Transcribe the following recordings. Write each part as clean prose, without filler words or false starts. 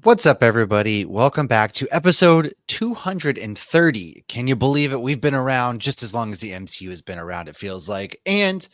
What's up, everybody? Welcome back to episode 230. Can you believe it? We've been around just as long as the MCU has been around, it feels like. And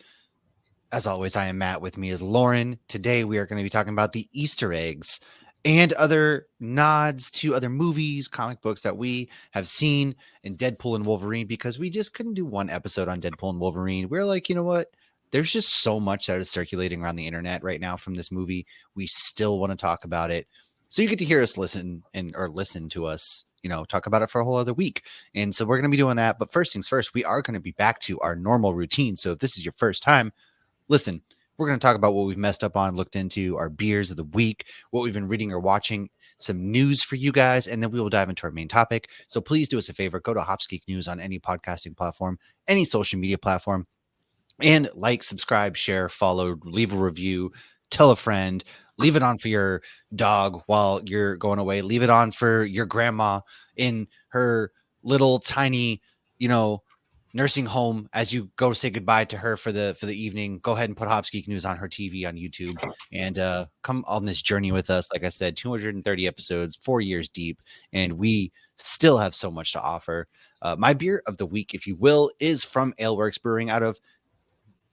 as always, I am Matt. With me is Lauren. Today, we are going to be talking about the Easter eggs and other nods to other movies, comic books that we have seen in Deadpool and Wolverine, because we just couldn't do one episode on Deadpool and Wolverine. We're like, you know what? There's just so much that is circulating around the internet right now from this movie. We still want to talk about it. So you get to hear us listen to us, talk about it for a whole other week. And so we're going to be doing that. But first things first, we are going to be back to our normal routine. So if this is your first time, listen, we're going to talk about what we've messed up on, looked into, our beers of the week, what we've been reading or watching, some news for you guys, and then we will dive into our main topic. So please do us a favor. Go to Hopsgeek News on any podcasting platform, any social media platform, and like, subscribe, share, follow, leave a review, tell a friend, leave it on for your dog while you're going away, leave it on for your grandma in her little tiny, nursing home as you go say goodbye to her for the evening. Go ahead and put Hopsgeek News on her TV on YouTube and come on this journey with us. Like I said, 230 episodes, 4 years deep, and we still have so much to offer. My beer of the week, if you will, is from Aleworks Brewing out of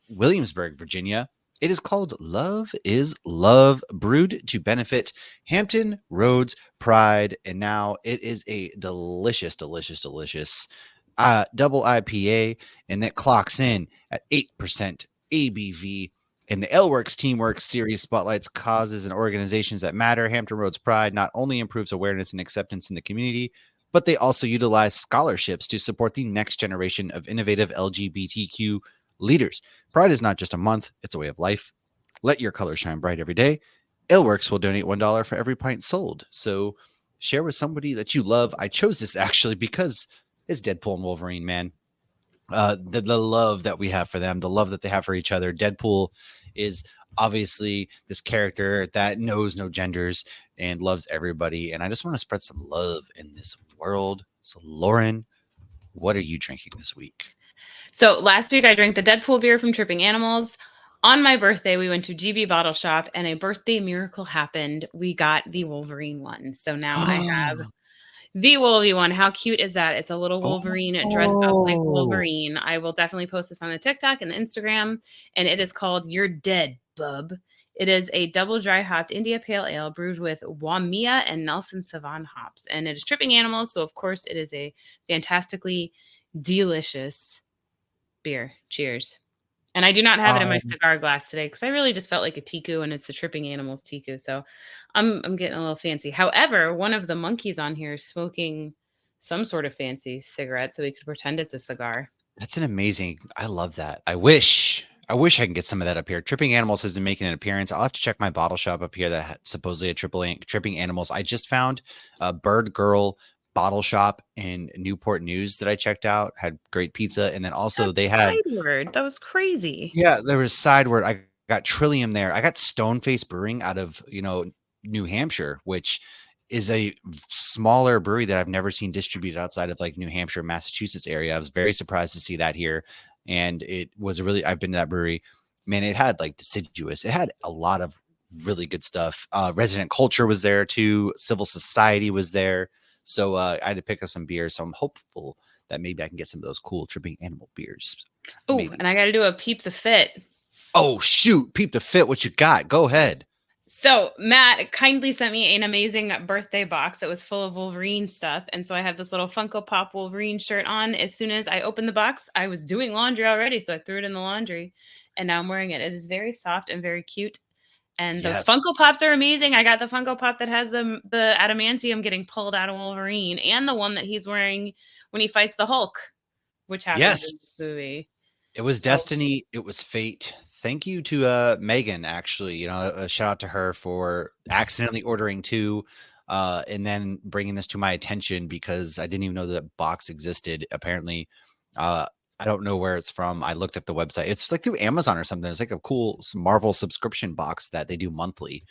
Williamsburg, Virginia. It is called Love is Love, brewed to benefit Hampton Roads Pride. And now it is a delicious double IPA, and that clocks in at 8% ABV. And the Aleworks Teamwork Series spotlights causes and organizations that matter. Hampton Roads Pride not only improves awareness and acceptance in the community, but they also utilize scholarships to support the next generation of innovative LGBTQ leaders. Pride is not just a month, it's a way of life. Let your color shine bright every day. Aleworks will donate $1 for every pint sold. So share with somebody that you love. I chose this actually because it's Deadpool and Wolverine, man. The love that we have for them, the love that they have for each other. Deadpool is obviously this character that knows no genders and loves everybody. And I just want to spread some love in this world. So Lauren, what are you drinking this week? So last week I drank the Deadpool beer from Tripping Animals. On my birthday, we went to GB Bottle Shop and a birthday miracle happened. We got the Wolverine one. So now I have the Wolvie one. How cute is that? It's a little Wolverine dressed up like Wolverine. I will definitely post this on the TikTok and the Instagram. And it is called You're Dead, Bub. It is a double dry hopped India Pale Ale brewed with Wamia and Nelson Sauvin hops. And it is Tripping Animals. So, of course, it is a fantastically delicious beer. Cheers. And I do not have it in my cigar glass today because I really just felt like a Tiku, and it's the Tripping Animals Tiku. So I'm getting a little fancy. However, one of the monkeys on here is smoking some sort of fancy cigarette, so we could pretend it's a cigar. That's an amazing. I love that. I wish I can get some of that up here. Tripping Animals has been making an appearance. I'll have to check my bottle shop up here that supposedly a Tripping Animals. I just found a Bird Girl bottle shop in Newport News that I checked out, had great pizza, and then also they had Sideward. That was crazy. Yeah, there was Sideward. I got Trillium there. I got Stoneface Brewing out of New Hampshire, which is a smaller brewery that I've never seen distributed outside of like New Hampshire, Massachusetts area. I was very surprised to see that here, and it was I've been to that brewery, man. It had like Deciduous. It had a lot of really good stuff. Resident Culture was there too. Civil Society was there. So I had to pick up some beers. So I'm hopeful that maybe I can get some of those cool Tripping Animal beers. Oh, and I got to do a Peep the Fit. Oh, shoot. Peep the Fit. What you got? Go ahead. So Matt kindly sent me an amazing birthday box that was full of Wolverine stuff. And so I have this little Funko Pop Wolverine shirt on. As soon as I opened the box, I was doing laundry already. So I threw it in the laundry and now I'm wearing it. It is very soft and very cute. And those Funko Pops are amazing. I got the Funko Pop that has the adamantium getting pulled out of Wolverine, and the one that he's wearing when he fights the Hulk, which happens in this movie. It was destiny. It was fate. Thank you to Megan, actually. A shout out to her for accidentally ordering two and then bringing this to my attention because I didn't even know that box existed. Apparently, I don't know where it's from. I looked up the website. It's like through Amazon or something. It's like a cool Marvel subscription box that they do monthly.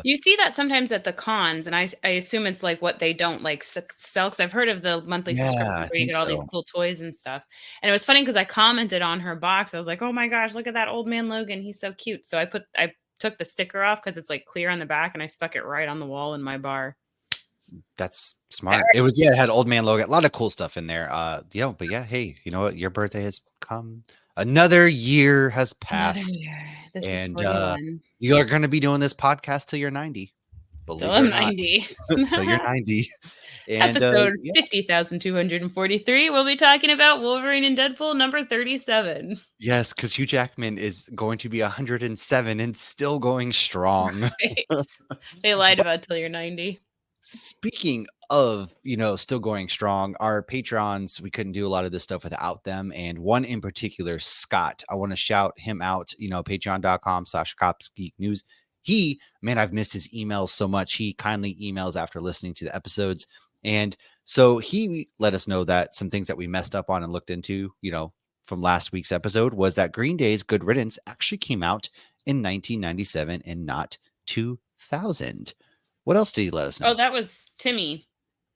You see that sometimes at the cons, and I assume it's like what they don't like sell, because I've heard of the monthly subscription where you get all these cool toys and stuff. And it was funny because I commented on her box. I was like, "Oh my gosh, look at that old man Logan! He's so cute." So I took the sticker off because it's like clear on the back, and I stuck it right on the wall in my bar. That's smart. It was, it had Old Man Logan, a lot of cool stuff in there. But yeah, hey, you know what? Your birthday has come. Another year has Another passed, year. This is and 41. you are going to be doing this podcast till you're 90. Till Believe it or I'm not, 90. till you're 90. And Episode yeah, 50,243, we'll be talking about Wolverine and Deadpool number 37. yes, because Hugh Jackman is going to be 107 and still going strong. Right. They lied about till you're 90. Speaking of, still going strong, our patrons, we couldn't do a lot of this stuff without them. And one in particular, Scott, I want to shout him out, patreon.com/CopsGeekNews. I've missed his emails so much. He kindly emails after listening to the episodes. And so he let us know that some things that we messed up on and looked into, from last week's episode was that Green Day's Good Riddance actually came out in 1997 and not 2000. What else did he let us know? Oh, that was Timmy.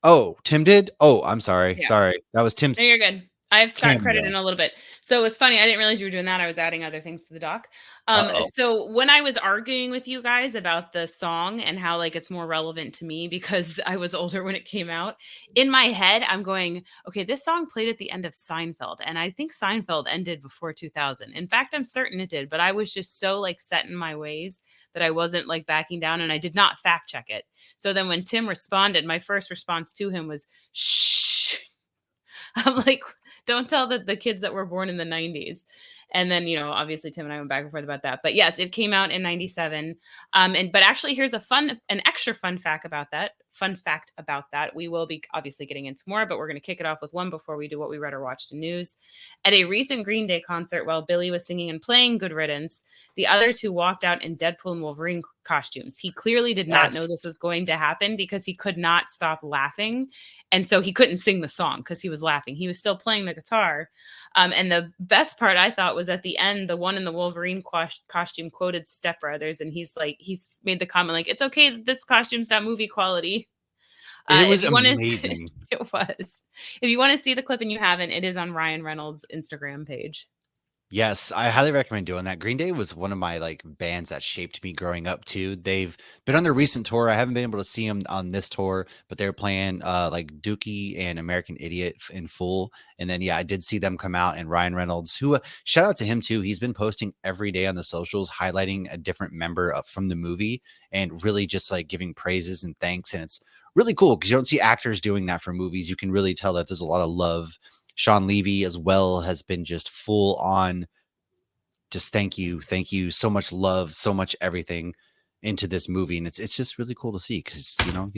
Oh, Tim did? Oh, I'm sorry. Yeah. Sorry. That was Tim's. No, you're good. I have Scott credit cameo. in a little bit. So it's funny. I didn't realize you were doing that. I was adding other things to the doc. Uh-oh. So when I was arguing with you guys about the song and how like it's more relevant to me because I was older when it came out, in my head, I'm going, okay, this song played at the end of Seinfeld. And I think Seinfeld ended before 2000. In fact, I'm certain it did, but I was just so like set in my ways that I wasn't like backing down, and I did not fact check it. So then when Tim responded, my first response to him was, shh. I'm like, don't tell the kids that were born in the 90s. And then, obviously Tim and I went back and forth about that. But yes, it came out in 97. But actually here's an extra fun fact about that. We will be obviously getting into more, but we're going to kick it off with one before we do what we read or watched in news. At a recent Green Day concert, while Billy was singing and playing Good Riddance, the other two walked out in Deadpool and Wolverine costumes. He clearly did not know this was going to happen because he could not stop laughing. And so he couldn't sing the song because he was laughing. He was still playing the guitar. And the best part I thought was at the end, the one in the Wolverine costume quoted Step Brothers. And he's made the comment like, it's okay that this costume's not movie quality. It was amazing. It was. If you want to see the clip and you haven't, it is on Ryan Reynolds' Instagram page. Yes, I highly recommend doing that. Green Day was one of my like bands that shaped me growing up too. They've been on their recent tour. I haven't been able to see them on this tour, but they're playing like Dookie and American Idiot in full. And then I did see them come out, and Ryan Reynolds, who shout out to him too. He's been posting every day on the socials, highlighting a different member from the movie and really just like giving praises and thanks. And it's really cool because you don't see actors doing that for movies. You can really tell that there's a lot of love. Sean Levy as well has been just full on. Just thank you so much love, so much everything into this movie, and it's just really cool to see because you don't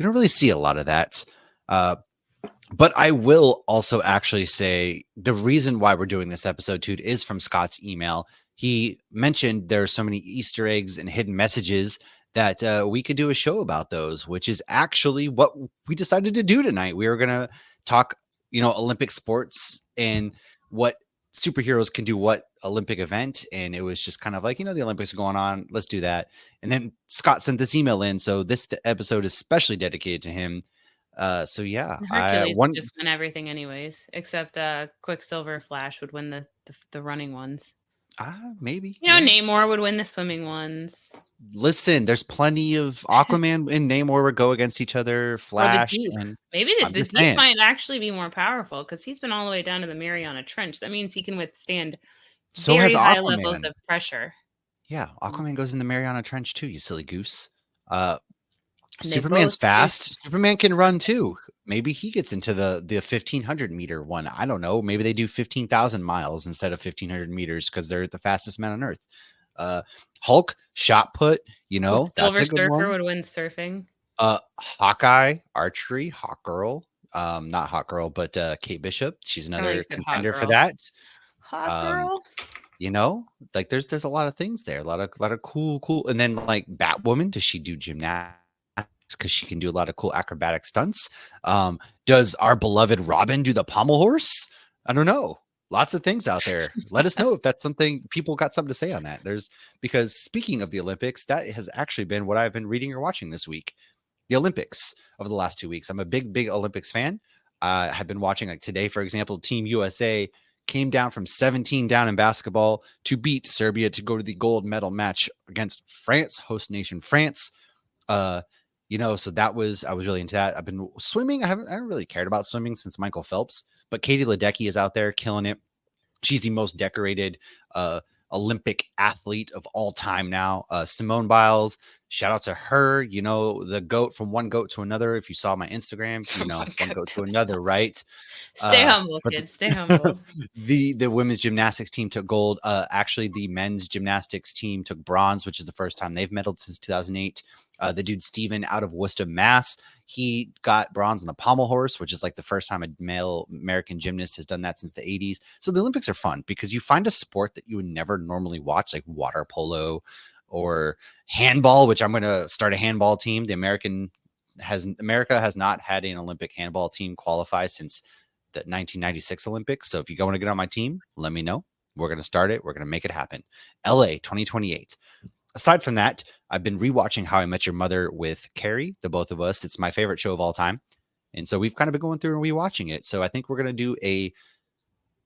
really see a lot of that. But I will also actually say the reason why we're doing this episode too is from Scott's email. He mentioned there are so many Easter eggs and hidden messages that we could do a show about those, which is actually what we decided to do tonight. We were gonna talk, Olympic sports and what superheroes can do what Olympic event. And it was just kind of like, the Olympics are going on. Let's do that. And then Scott sent this email in. So this episode is especially dedicated to him. So yeah, Hercules would just win everything anyways, except Quicksilver, Flash would win the running ones. Maybe. Namor would win the swimming ones. Listen, there's plenty of Aquaman and Namor would go against each other. Flash, and maybe the Deep might actually be more powerful because he's been all the way down to the Mariana Trench. That means he can withstand very high levels of pressure. Yeah, Aquaman goes in the Mariana Trench too, you silly goose. Superman's fast. Superman can run too. Maybe he gets into the 1,500 meter one. I don't know. Maybe they do 15,000 miles instead of 1,500 meters because they're the fastest man on Earth. Hulk, shot put, that's Silver a good Surfer one. would win surfing. Hawkeye, archery, Hawk Girl. Not Hawk Girl, but Kate Bishop. She's another contender for that. Hawk Girl. There's a lot of things there. A lot of cool. And then like Batwoman, does she do gymnastics? Because she can do a lot of cool acrobatic stunts. Does our beloved Robin do the pommel horse? I don't know. Lots of things out there. Let us know if that's something people got something to say on that. Because speaking of the Olympics, that has actually been what I've been reading or watching this week. The Olympics over the last 2 weeks. I'm a big Olympics fan. I've been watching like today, for example, Team USA came down from 17 down in basketball to beat Serbia to go to the gold medal match against France, host nation France. So that was, I was really into that. I've been swimming. I haven't really cared about swimming since Michael Phelps, but Katie Ledecky is out there killing it. She's the most decorated Olympic athlete of all time now. Simone Biles, shout out to her. The goat, from one goat to another. If you saw my Instagram, one goat to another, right? Stay humble, But kids. Stay humble. the women's gymnastics team took gold. Actually, the men's gymnastics team took bronze, which is the first time they've medaled since 2008. The dude Steven out of Worcester, Mass, he got bronze on the pommel horse, which is like the first time a male American gymnast has done that since the 80s. So the Olympics are fun because you find a sport that you would never normally watch, like water polo or handball, which I'm going to start a handball team. America has not had an Olympic handball team qualify since the 1996 Olympics. So if you want to get on my team, let me know. We're going to start it. We're going to make it happen. LA 2028. Aside from that, I've been rewatching How I Met Your Mother with Carrie, the both of us. It's my favorite show of all time. And so we've kind of been going through and rewatching it. So I think we're going to do a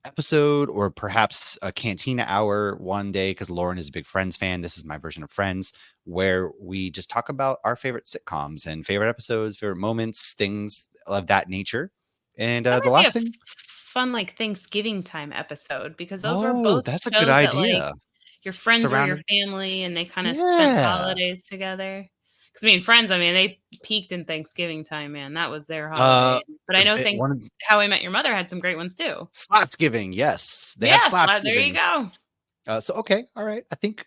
episode or perhaps a Cantina hour one day, because Lauren is a big Friends fan. This is my version of Friends, where we just talk about our favorite sitcoms and favorite episodes, favorite moments, things of that nature. And the last thing, fun like Thanksgiving time episode, because those were both that's a good shows that like idea. your friends were your Surrounded, family and they kind of spent the yeah. holidays together. Because Friends, they peaked in Thanksgiving time, man. That was their Uh, holiday. But I know one of How I Met Your Mother had some great ones too. Slapsgiving, yes, they had Yes, there you Slapsgiving. go. So okay, all right. I think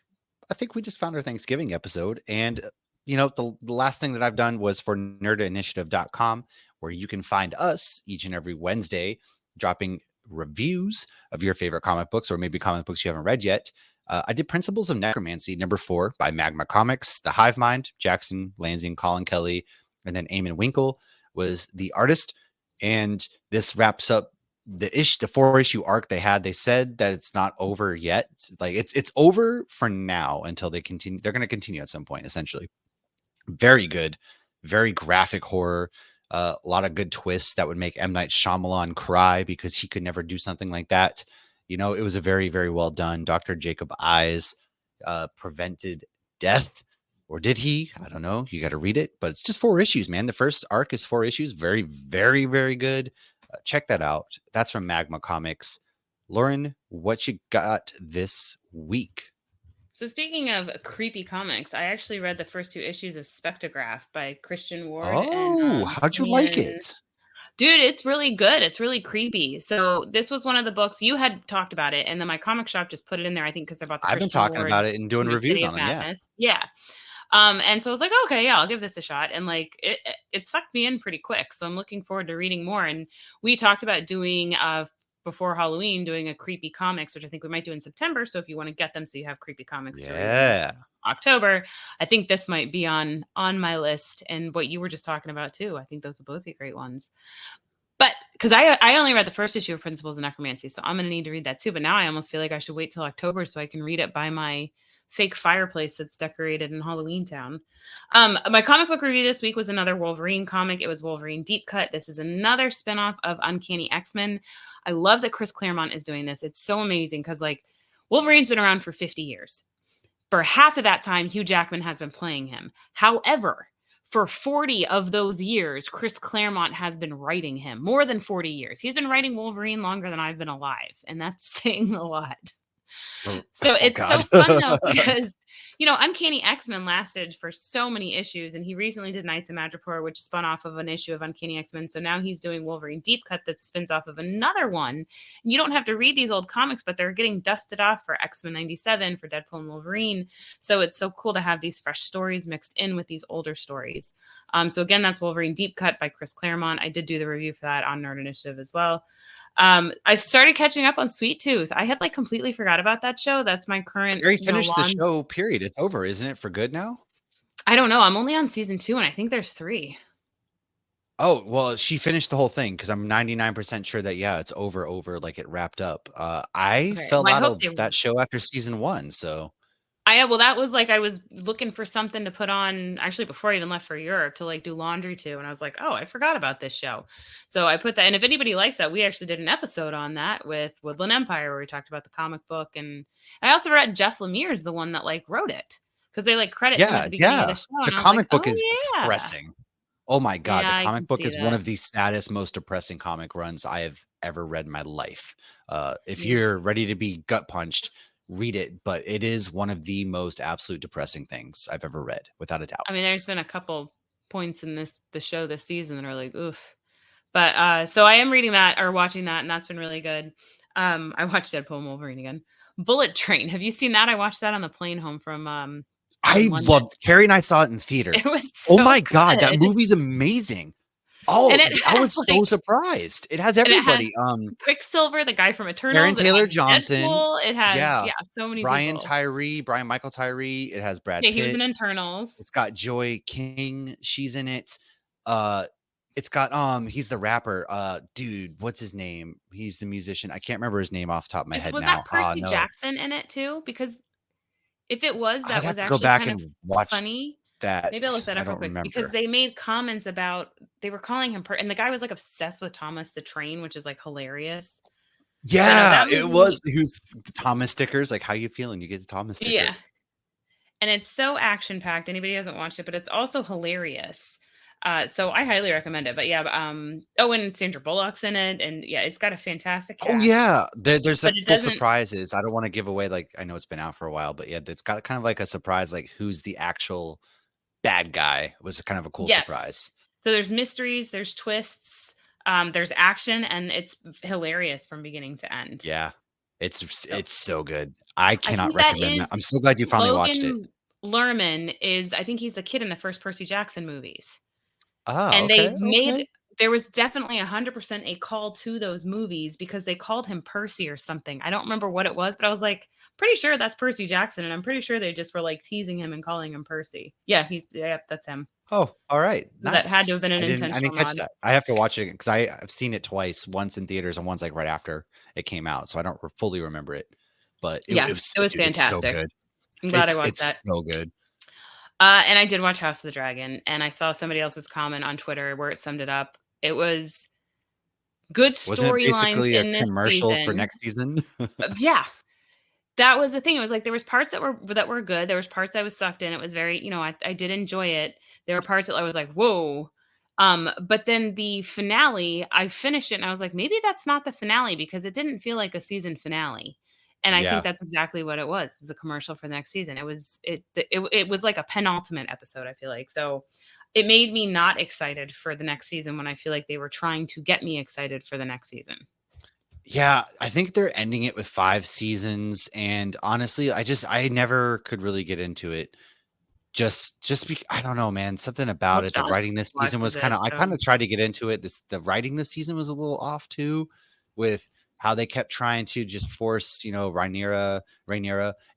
we just found our Thanksgiving episode, and the last thing that I've done was for nerdinitiative.com, where you can find us each and every Wednesday dropping reviews of your favorite comic books, or maybe comic books you haven't read yet. I did Principles of Necromancy #4 by Magma Comics. The Hive Mind, Jackson Lansing, Colin Kelly, and then Eamon Winkle was the artist. And this wraps up the 4-issue arc they had. They said that it's not over yet. Like it's over for now until they continue. They're going to continue at some point, essentially. Very good, very graphic horror. A lot of good twists that would make M. Night Shyamalan cry, because he could never do something like that. It was a very, very well done. Dr. Jacob Eyes prevented death. Or did he? I don't know. You got to read it. But it's just 4 issues, man. The first arc is 4 issues. Very, very, very good. Check that out. That's from Magma Comics. Lauren, what you got this week? So speaking of creepy comics, I actually read the first 2 issues of Spectrograph by Christian Ward. Oh, how'd you like it? Dude, it's really good. It's really creepy. So this was one of the books you had talked about it, and then my comic shop just put it in there. I think because I bought the I've been Christian talking Ward about it and doing reviews City on of them. Yeah. Madness. Yeah. And so I was like, okay, yeah, I'll give this a shot. And like it sucked me in pretty quick. So I'm looking forward to reading more. And we talked about doing before Halloween, doing a creepy comics, which I think we might do in September. So if you want to get them, so you have creepy comics to read in October, I think this might be on my list. And what you were just talking about too, I think those will both be great ones. But because I only read the first issue of Principles of Necromancy, so I'm going to need to read that too. But now I almost feel like I should wait till October so I can read it by my fake fireplace that's decorated in Halloween Town. My comic book review this week was another Wolverine comic. It was Wolverine Deep Cut. This is another spinoff of Uncanny X-Men. I love that Chris Claremont is doing this. It's so amazing because like Wolverine's been around for 50 years. For half of that time, Hugh Jackman has been playing him. However, for 40 of those years, Chris Claremont has been writing him. More than 40 years. He's been writing Wolverine longer than I've been alive. And that's saying a lot. So it's so fun though, because Uncanny X-Men lasted for so many issues, and he recently did Knights of Madripoor, which spun off of an issue of Uncanny X-Men. So now he's doing Wolverine Deep Cut that spins off of another one. You don't have to read these old comics, but they're getting dusted off for X-Men 97, for Deadpool and Wolverine. So it's so cool to have these fresh stories mixed in with these older stories. So again, that's Wolverine Deep Cut by Chris Claremont. I did do the review for that on Nerd Initiative as well. I've started catching up on Sweet Tooth. I had completely forgot about that show. That's my current. You finished the show, period. It's over, isn't it, for good now? I don't know. I'm only on season 2, and I think there's 3. Oh, well, she finished the whole thing, because I'm 99% sure that, it's over, like it wrapped up. I fell out of that show after season 1, so. Well, that was like I was looking for something to put on actually before I even left for Europe to like do laundry to, and I was like, oh, I forgot about this show, so I put that. And if anybody likes that, we actually did an episode on that with Woodland Empire where we talked about the comic book, and I also read Jeff Lemire's the one that like wrote it because they like credit him at Yeah, the beginning of the yeah. show, The and I was like, comic book is oh yeah, depressing. Oh my god, yeah, the I comic can book see is one that. of the saddest, most depressing comic runs I have ever read in my life. If Mm. you're ready to be gut punched, read it, but it is one of the most absolute depressing things I've ever read, without a doubt. I mean, there's been a couple points in the show this season that are like, oof. But so I am reading that or watching that, and that's been really good. I watched Deadpool and Wolverine again. Bullet Train. Have you seen that? I watched that on the plane home from I London. loved Carrie and I saw it in theater. It was Oh so my god, that good. movie's amazing. And Oh, it I has was so like surprised. It has and it has everybody. Quicksilver, the guy from Aaron Eternals. It Taylor has Johnson. Deadpool. It has Yeah. yeah, so many Brian people. Tyree, Brian Michael Tyree. It has Brad Yeah, he was in Pitt. Eternals. It's got Joy King. She's in it. Uh, it's got he's the rapper. Dude, what's his name? He's the musician. I can't remember his name off the top of my It's head was that now. Ah, Percy no. Jackson in it too? Because if it was, I'd that have was to go actually back kind of and watch funny. Maybe I'll look that. that I up real don't quick because remember. they made comments about they were calling him and the guy was like obsessed with Thomas the Train, which is like hilarious. But no, Yeah, that it movie, was. Who's the Thomas stickers? Like, how you feeling? You get the Thomas sticker. yeah, and it's so action packed. Anybody hasn't watched it, but it's also hilarious. So I highly recommend it. But yeah, oh, and Sandra Bullock's in it, and yeah, it's got a fantastic Oh cast. yeah, there's a But it couple doesn't. surprises. I don't want to give away. Like, I know it's been out for a while, but yeah, it's got kind of like a surprise. Like, who's the actual bad guy? Was kind of a cool Yes. surprise. So there's mysteries, there's twists, there's action, and it's hilarious from beginning to end. Yeah, So it's so good. I I cannot think that recommend that. is I'm so glad you finally watched it. Logan Lerman is I think he's the kid in the first Percy Jackson movies. Ah, And they okay, made okay. there was definitely 100% a call to those movies because they called him Percy or something. I don't remember what it was, but I was like, pretty sure that's Percy Jackson, and I'm pretty sure they just were like teasing him and calling him Percy. Yeah, that's him. Oh, all right, So that had to nice. have been an I intentional didn't catch nod. that. I have to watch it because I've seen it twice, once in theaters and once like right after it came out, so I don't fully remember it. But Yeah, it was, it was dude, it's so fantastic. good. I'm glad I watched that. It's so good. And I did watch House of the Dragon, and I saw somebody else's comment on Twitter where it summed it up. It was good Wasn't it storylines basically a in this commercial for season. next season? Yeah, that was the thing. It was like there was parts that were good. There was parts I was sucked in. It was very, I did enjoy it. There were parts that I was like, whoa. But then the finale, I finished it and I was like, maybe that's not the finale because it didn't feel like a season finale. And I think Yeah. that's exactly what it was. It's a commercial for the next season. It was like a penultimate episode, I feel like. So it made me not excited for the next season when I feel like they were trying to get me excited for the next season. Yeah, I think they're ending it with 5 seasons, and honestly, I never could really get into it. I don't know, man, something Well, about it. The Josh writing this season watches was it. I So kinda tried to get into it. The writing this season was a little off too, with how they kept trying to just force, Rhaenyra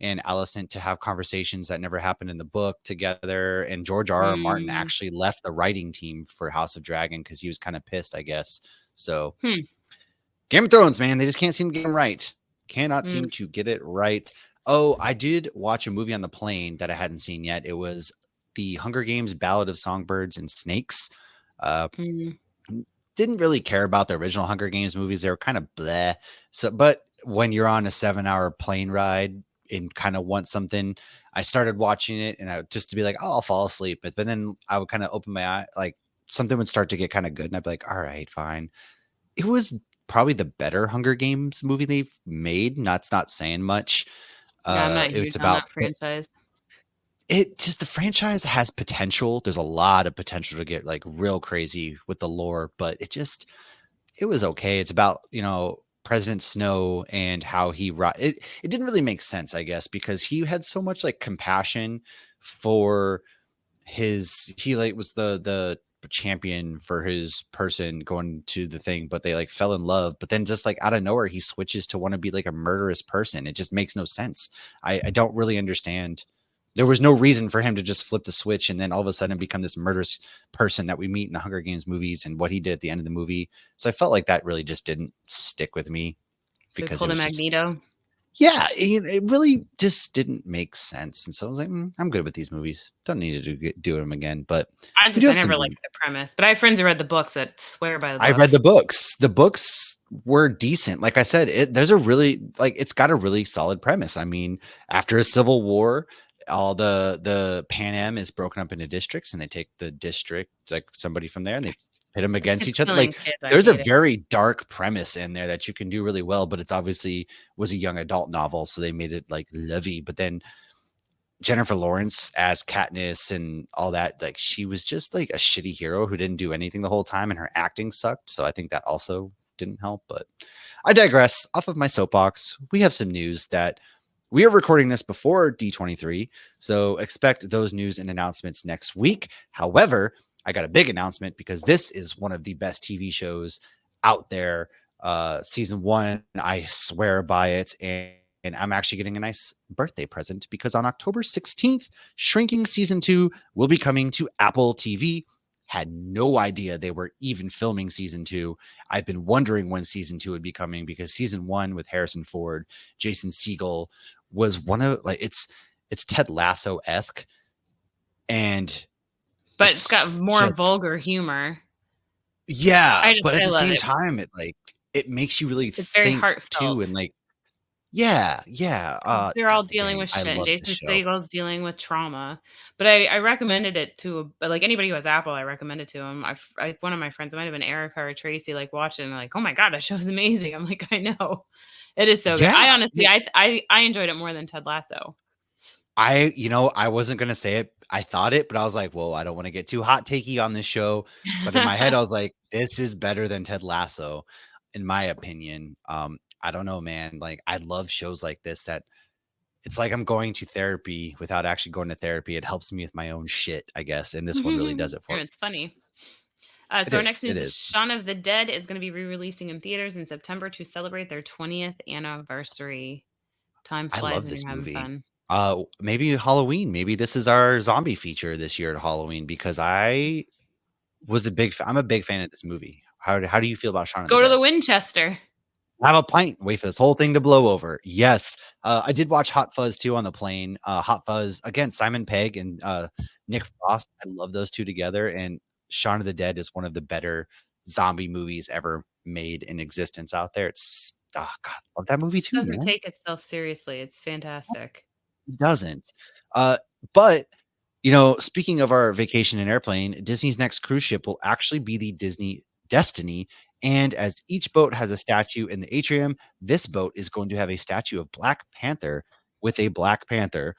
and Alicent to have conversations that never happened in the book together, and George R. Martin mm, actually left the writing team for House of Dragon because he was kinda pissed, I guess. So hmm, Game of Thrones, man, they just can't seem to get them right. Cannot mm, seem to get it right. Oh, I did watch a movie on the plane that I hadn't seen yet. It was the Hunger Games: Ballad of Songbirds and Snakes. Uh, mm. didn't really care about the original Hunger Games movies. They were kind of bleh. So, but when you're on a 7-hour plane ride and kind of want something, I started watching it and just to be like, oh, I'll fall asleep. But then I would kind of open my eye, like something would start to get kind of good, and I'd be like, all right, fine. It was probably the better Hunger Games movie they've made. That's not saying much. Yeah, I'm not huge It's on about that franchise. it just the franchise has potential. There's a lot of potential to get like real crazy with the lore, but it was okay. It's about, President Snow and how it didn't really make sense, I guess, because he had so much like compassion for he like was the champion for his person going to the thing, but they like fell in love, but then just like out of nowhere he switches to want to be like a murderous person. It just makes no sense. I don't really understand. There was no reason for him to just flip the switch and then all of a sudden become this murderous person that we meet in the Hunger Games movies and what he did at the end of the movie. So I felt like that really just didn't stick with me So we because it pulled a was just Magneto. Yeah, it really just didn't make sense. And so I was like, I'm good with these movies. Don't need to do them again. But we do I have some. never liked the premise, but I have friends who read the books that swear by the I read books. the books. The books were decent. Like I said, there's a really it's got a really solid premise. I mean, after a civil war, all the Pan Am is broken up into districts, and they take the district, like somebody from there, and they pit them against It's each other. killing Like kids. I there's a hate it. very dark premise in there that you can do really well, but it's obviously was a young adult novel, so they made it like lovey. But then Jennifer Lawrence as Katniss and all that, like she was just like a shitty hero who didn't do anything the whole time, and her acting sucked. So I think that also didn't help. But I digress. Off of my soapbox, we have some news that we are recording this before D23, so expect those news and announcements next week. However, I got a big announcement because this is one of the best TV shows out there. Season 1, I swear by it, and I'm actually getting a nice birthday present because on October 16th, Shrinking Season 2 will be coming to Apple TV. Had no idea they were even filming Season 2. I've been wondering when Season 2 would be coming because Season 1 with Harrison Ford, Jason Segel was one of it's Ted Lasso-esque, and But it's got it's more just vulgar humor. yeah, but at I the love same it. time, it makes you really It's very think too, heartfelt. and like yeah. 'Cause they're all God dealing dang, with I shit, and love the Jason show. Segel's dealing with trauma. But I recommended it to like anybody who has Apple, I recommend it to them. One of my friends, it might have been Erica or Tracy, like watching and like, oh my God, that show's amazing. I'm like, I know. It is so good. I Yeah, honestly I enjoyed it more than Ted Lasso. I wasn't gonna say it. I thought it, but I was like, "Whoa, I don't want to get too hot takey on this show." But in my head, I was like, "This is better than Ted Lasso, in my opinion." I don't know, man. Like, I love shows like this that it's like I'm going to therapy without actually going to therapy. It helps me with my own shit, I guess, and this one really does it for me. It's funny. It So our is. next It news is is. Shaun of the Dead is going to be re-releasing in theaters in September to celebrate their 20th anniversary. Time I flies love when this you're having movie. fun. Maybe Halloween. Maybe this is our zombie feature this year at Halloween because I'm a big fan of this movie. How do you feel about Shaun of the Go to Dead? the Winchester. Have a pint, wait for this whole thing to blow over. Yes. I did watch Hot Fuzz too on the plane. Hot Fuzz, again, Simon Pegg and Nick Frost. I love those two together. And Shaun of the Dead is one of the better zombie movies ever made in existence out there. It's oh god, I love that movie Just too, doesn't man. take itself seriously. It's fantastic. It doesn't. But speaking of our vacation and airplane, Disney's next cruise ship will actually be the Disney Destiny. And as each boat has a statue in the atrium, this boat is going to have a statue of Black Panther with a Black Panther.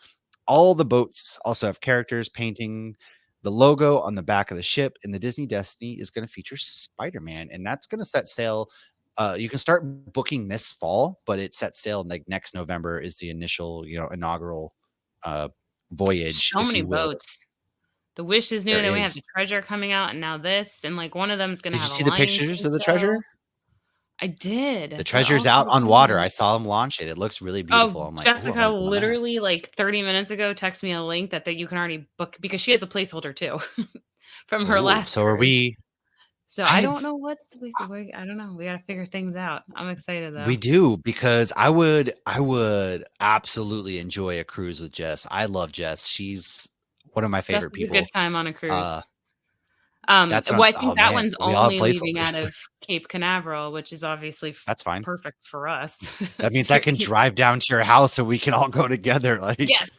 All the boats also have characters painting the logo on the back of the ship, and the Disney Destiny is going to feature Spider-Man, and that's going to set sail. You can start booking this fall, but it sets sail like next November is the initial, inaugural uh, voyage, So if many you will. boats. The Wish is There new, then we have is. the Treasure coming out, and now this, and, like, one of them's gonna Did you have a see the Lion pictures King of the treasure? show. I did. The They're all treasure's so out on water. I pretty. saw them launch it. It looks really beautiful. Oh, I'm like, "Oh, I Jessica wanna go on that." literally, like, 30 minutes ago texted me a link that you can already book because she has a placeholder too from her Oh, last so are cruise. we So I don't I've know what's we I don't know. We gotta figure things out. I'm excited we though. do because I would absolutely enjoy a cruise with Jess. I love Jess. She's one of my Just favorite as a good people. time on a cruise. Uh, that's what I'm Well, I think oh, that man, one's we all have only leaving out placeholders. of Cape Canaveral, which is obviously That's fine. perfect for us. That That's means I very can drive down to your house so we can all go together, like Yes.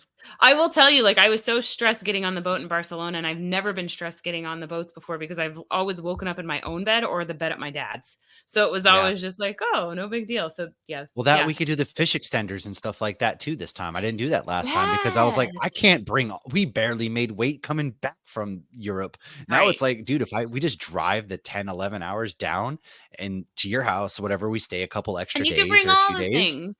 I will tell you, like, I was so stressed getting on the boat in Barcelona, and I've never been stressed getting on the boats before because I've always woken up in my own bed or the bed at my dad's. So it was yeah. always just like, "Oh, no big deal." So, yeah. Well, that Yeah. we could do the fish extenders and stuff like that too this time. I didn't do that last time because I was like, Yes. I can't bring we barely made weight coming back from Europe. Now Right. it's like, dude, if we just drive the 10, 11 hours down and to your house, whatever, we stay a couple And extra you can days bring or a all few the days. things.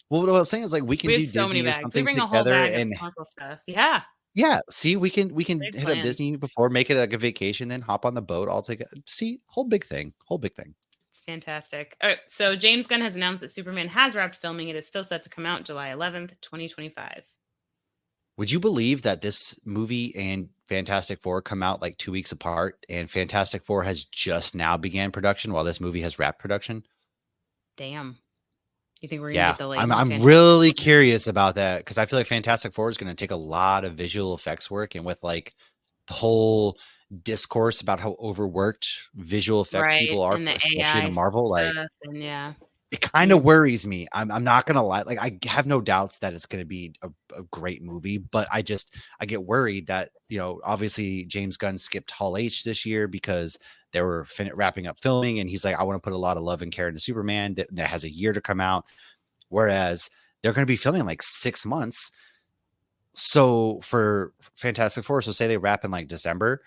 Well, what I was saying is like we can We have do so many Disney or bags. We something bring a whole together bag of and snorkel stuff. Yeah. yeah, see, we can Big hit up plans. Disney before, make it like a vacation, then hop on the boat all together. See, whole big thing. Whole big thing. It's fantastic. All right, so James Gunn has announced that Superman has wrapped filming. It is still set to come out July 11th, 2025. Would you believe that this movie and Fantastic Four come out like 2 weeks apart, and Fantastic Four has just now began production while this movie has wrapped production? Damn. You think we're gonna Yeah, get the late I'm Fantastic really Four? curious about that because I feel like Fantastic Four is going to take a lot of visual effects work, and with like the whole discourse about how overworked visual effects Right, people are, and for, the especially in AI Marvel, like stuff, and yeah. it kind of worries me. I'm not gonna lie. Like I have no doubts that it's gonna be a great movie, but I get worried that, you know, obviously James Gunn skipped Hall H this year because they were wrapping up filming, and he's like, I want to put a lot of love and care into Superman that has a year to come out, whereas they're going to be filming like 6 months. So for Fantastic Four, so say they wrap in like December,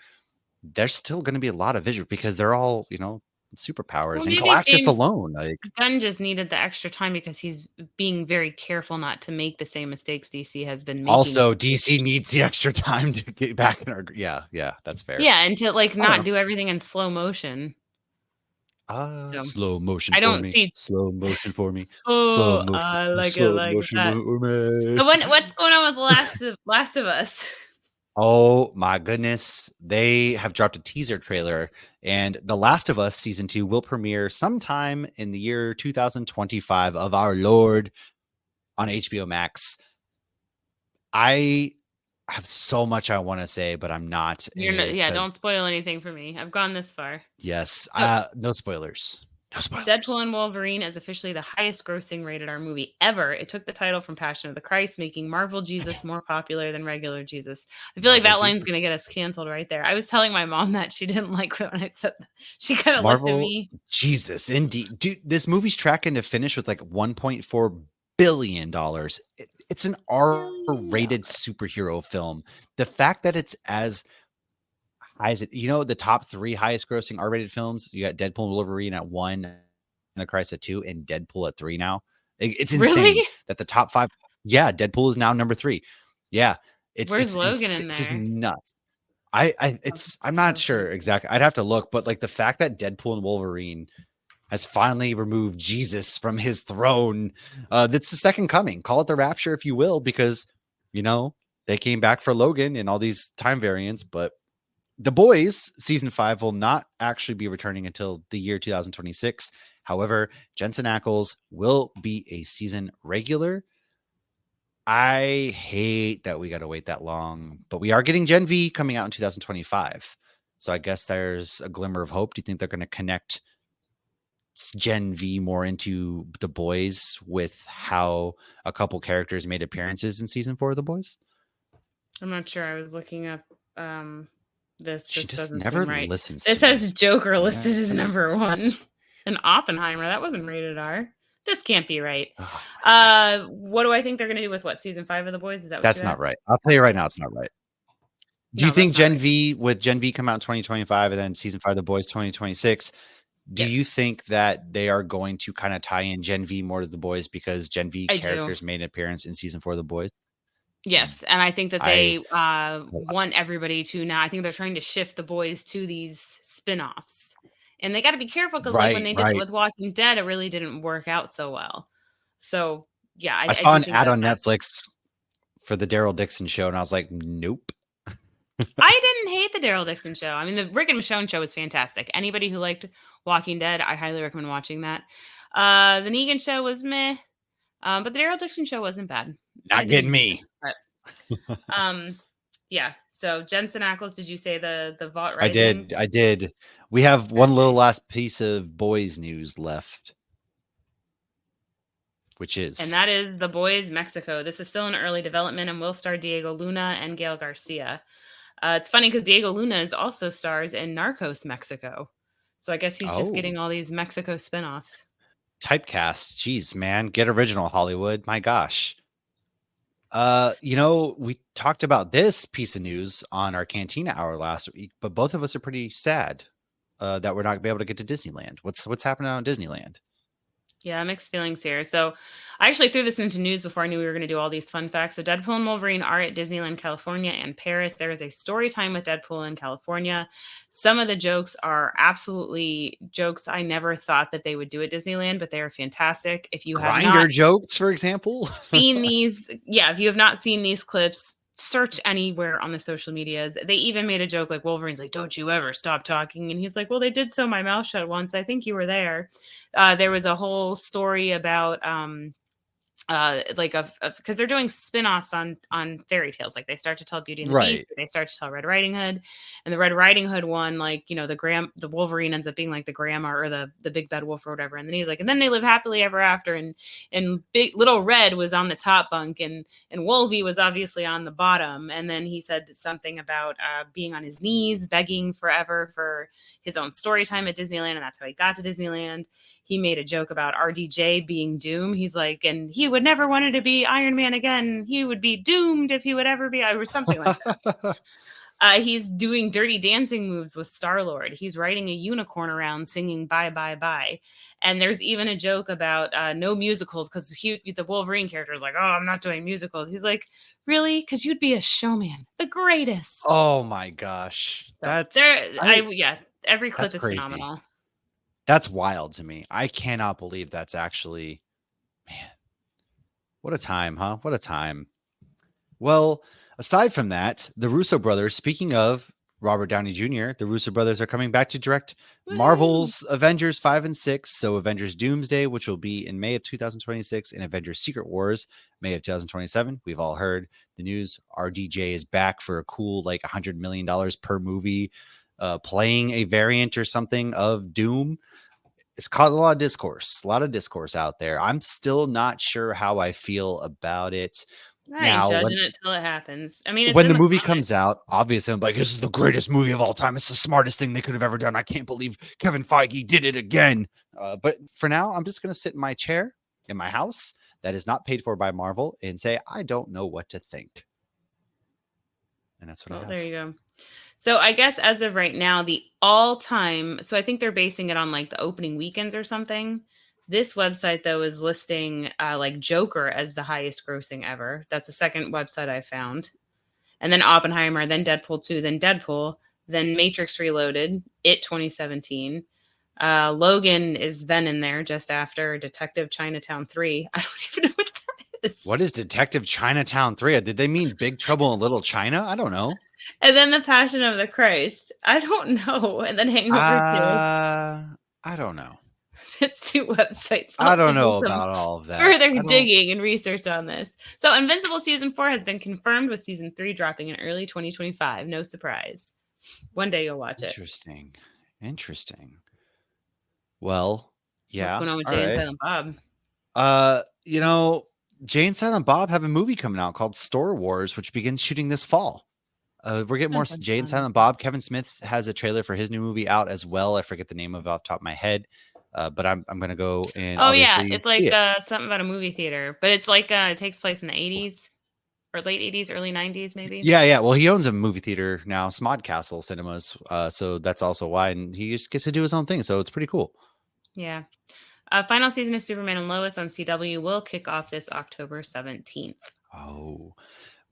there's still going to be a lot of visual because they're all, you know, Well, superpowers, and maybe Galactus James alone, like Gunn just needed the extra time because he's being very careful not to make the same mistakes DC has been making. also, DC needs the extra time to get back in our yeah, that's fair. Yeah, and to, like, I don't not know. do everything in slow motion. So, Slow motion I for don't me. see Slow motion for me. Slow oh, motion. I like it Slow like motion that. for me. So what's going on with Last of Us? Oh my goodness. They have dropped a teaser trailer, and The Last of Us season 2 will premiere sometime in the year 2025 of our Lord on HBO Max. I have so much I want to say, but I'm not, You're no yeah, because don't spoil anything for me. I've gone this far. yes, So, no spoilers. No spoilers. Deadpool and Wolverine is officially the highest grossing rated R movie ever. It took the title from Passion of the Christ, making Marvel Jesus more popular than regular Jesus. I feel like Marvel that line's Jesus. gonna get us canceled right there. I was telling my mom that she didn't like it when I said that. She kinda looked at Marvel me. Jesus, indeed. Dude, this movie's tracking to finish with like $1.4 billion. It's an R-rated $1,000,000. superhero film. The fact that it's as high as it, you know, the top 3 highest grossing R-rated films, you got Deadpool and Wolverine at 1, and The Christ at 2, and Deadpool at 3 now. It's insane Really? that the top 5, yeah, Deadpool is now number 3. Yeah, Where's Logan in just there? nuts. Oh, I'm so not sure funny. exactly. I'd have to look, but like the fact that Deadpool and Wolverine has finally removed Jesus from his throne, that's the second coming. Call it the rapture if you will, because, you know, they came back for Logan and all these time variants, but The Boys season 5 will not actually be returning until the year 2026. However, Jensen Ackles will be a season regular. I hate that we got to wait that long, but we are getting Gen V coming out in 2025. So I guess there's a glimmer of hope. Do you think they're going to connect Gen V more into The Boys with how a couple characters made appearances in season 4 of The Boys? I'm not sure. I was looking up, She this just doesn't never seem right. listens This to me. has Joker listed Yeah. as number 1. And Oppenheimer, that wasn't rated R. This can't be right. Oh my God. What do I think they're gonna do with what, season 5 of The Boys? Is that what you That's not asked? right. I'll tell you right now, it's not right. Do you No, think that's not right. Gen V come out in 2025 and then season 5 of The Boys 2026? Do you Yes, think that they are going to kind of tie in Gen V more to The Boys because Gen V I do. characters made an appearance in season 4 of The Boys? Mm, Yes, and I think that I they, want everybody to now I think they're trying to shift The Boys to these spin-offs. And they gotta be careful because, like, when right, they did it right. with Walking Dead, it really didn't work out so well. So, yeah, I I saw do an think ad that on that Netflix for the Daryl Dixon show, and I was like, nope. I didn't hate the Daryl Dixon show. I mean, the Rick and Michonne show was fantastic. Anybody who liked Walking Dead, I highly recommend watching that. The Negan show was meh, but the Daryl Dixon show wasn't bad. I Not didn't getting hate it, me. but yeah. So Jensen Ackles, did you say the Vought I Rising? did. I did. We have one little last piece of boys news left, which And is that is The Boys Mexico. This is still in early development and will star Diego Luna and Gail Garcia. It's funny because Diego Luna is also stars in Narcos Mexico. So I guess he's just oh, getting all these Mexico spinoffs. typecast. Jeez, man, get original, Hollywood. My gosh. You know, we talked about this piece of news on our Cantina Hour last week, but both of us are pretty sad that we're not gonna be able to get to Disneyland. What's happening on Disneyland? Yeah, mixed feelings here. So I actually threw this into news before I knew we were going to do all these fun facts. So Deadpool and Wolverine are at Disneyland, California and Paris. There is a story time with Deadpool in California. Some of the jokes are absolutely jokes I never thought that they would do at Disneyland, but they are fantastic. If you have Grinder not jokes, for example. seen these, yeah, if you have not seen these clips, search anywhere on the social medias. They even made a joke like Wolverine's like, "Don't you ever stop talking," and he's like, "Well, they did sew my mouth shut once. I think you were there." There was a whole story about like of because they're doing spin-offs on fairy tales. Like they start to tell Beauty and the Beast, Right. or they start to tell Red Riding Hood, and the Red Riding Hood one, like, you know, the Wolverine ends up being like the grandma or the big bad wolf or whatever, and then he's like, and then they live happily ever after, and big little Red was on the top bunk, and Wolvie was obviously on the bottom, and then he said something about being on his knees begging forever for his own story time at Disneyland, and that's how he got to Disneyland. He made a joke about RDJ being Doom. He's like, and he would never wanted to be Iron Man again. He would be doomed if he would ever be, or something like that. He's doing dirty dancing moves with Star-Lord. He's riding a unicorn around singing bye, bye, bye. And there's even a joke about no musicals because the Wolverine character is like, oh, I'm not doing musicals. He's like, really? Because you'd be a showman, the greatest. Oh my gosh. So every clip is crazy. phenomenal. That's wild to me. I cannot believe that's actually, man, what a time, huh? What a time. Well, aside from that, the Russo brothers, speaking of Robert Downey Jr., the Russo brothers are coming back to direct Marvel's Avengers 5 and 6. So Avengers Doomsday, which will be in May of 2026, and Avengers Secret Wars, May of 2027. We've all heard the news. RDJ is back for a cool, like $100 million per movie, playing a variant or something of Doom. It's caused a lot of discourse out there. I'm still not sure how I feel about it. I ain't judging it till it happens. I mean, when the movie comes out, obviously I'm like, this is the greatest movie of all time. It's the smartest thing they could have ever done. I can't believe Kevin Feige did it again. But for now, I'm just going to sit in my chair in my house that is not paid for by Marvel and say, I don't know what to think. And that's what I have. There you go. So I guess as of right now, the all-time, so I think they're basing it on like the opening weekends or something. This website, though, is listing like Joker as the highest grossing ever. That's the second website I found. And then Oppenheimer, then Deadpool 2, then Deadpool, then Matrix Reloaded, It 2017. Logan is then in there just after Detective Chinatown 3. I don't even know what that is. What is Detective Chinatown 3? Did they mean Big Trouble in Little China? I don't know. And then The Passion of the Christ. I don't know. And then Hangover 2. I don't know. It's two websites. I don't know about all of that. Further digging and research on this. So Invincible Season 4 has been confirmed with Season 3 dropping in early 2025. No surprise. One day you'll watch it. Interesting. Well, yeah. What's going on with Jay and Silent Bob? You know, Jay and Silent Bob have a movie coming out called Store Wars, which begins shooting this fall. We're getting more Jay and Silent Bob. Kevin Smith has a trailer for his new movie out as well. I forget the name of it off the top of my head. But I'm gonna go and it's like something about a movie theater, but it's like it takes place in the 80s or late 80s, early 90s, maybe. Yeah. Well, he owns a movie theater now, Smodcastle Cinemas. So that's also why, and he just gets to do his own thing. So it's pretty cool. Yeah. Final season of Superman and Lois on CW will kick off this October 17th. Oh,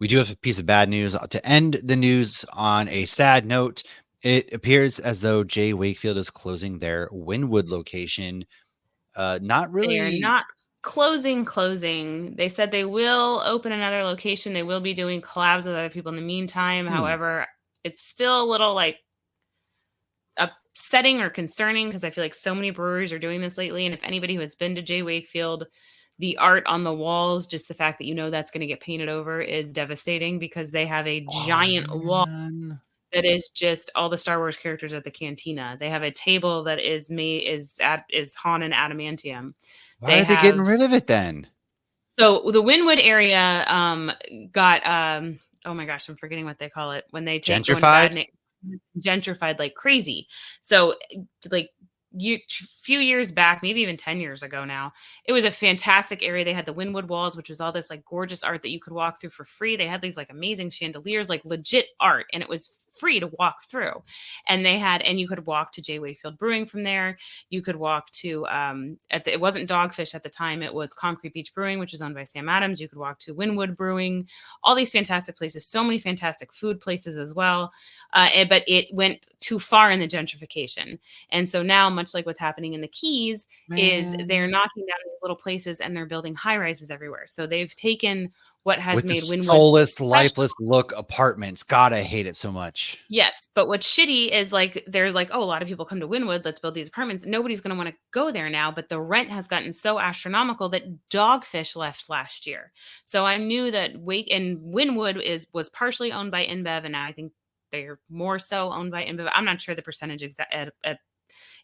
we do have a piece of bad news to end the news on a sad note. It appears as though Jay Wakefield is closing their Wynwood location. Not really. They are not closing. They said they will open another location. They will be doing collabs with other people in the meantime. However, it's still a little like upsetting or concerning because I feel like so many breweries are doing this lately. And if anybody who has been to Jay Wakefield, the art on the walls, just the fact that you know that's going to get painted over is devastating because they have a giant wall that is just all the Star Wars characters at the cantina. They have a table that is Han and adamantium. Why are they getting rid of it then? So the Wynwood area got oh my gosh, I'm forgetting what they call it when they take gentrified like crazy. So like few years back, maybe even 10 years ago now, it was a fantastic area. They had the Wynwood walls, which was all this like gorgeous art that you could walk through for free. They had these like amazing chandeliers, like legit art, and it was free to walk through. And you could walk to Jay Wakefield Brewing from there. You could walk to it wasn't Dogfish at the time, it was Concrete Beach Brewing, which is owned by Sam Adams. You could walk to Wynwood Brewing, all these fantastic places, so many fantastic food places as well. But it went too far in the gentrification. And so now, much like what's happening in the Keys, is they're knocking down these little places and they're building high rises everywhere. So they've taken what has With the made Wynwood soulless, special. lifeless look apartments. God, I hate it so much. Yes, but what's shitty is, like, there's like, "Oh, a lot of people come to Wynwood, let's build these apartments." Nobody's gonna wanna go there now, but the rent has gotten so astronomical that Dogfish left last year. So I knew that Wake and Wynwood was partially owned by InBev, and now I think they're more so owned by InBev. I'm not sure the percentage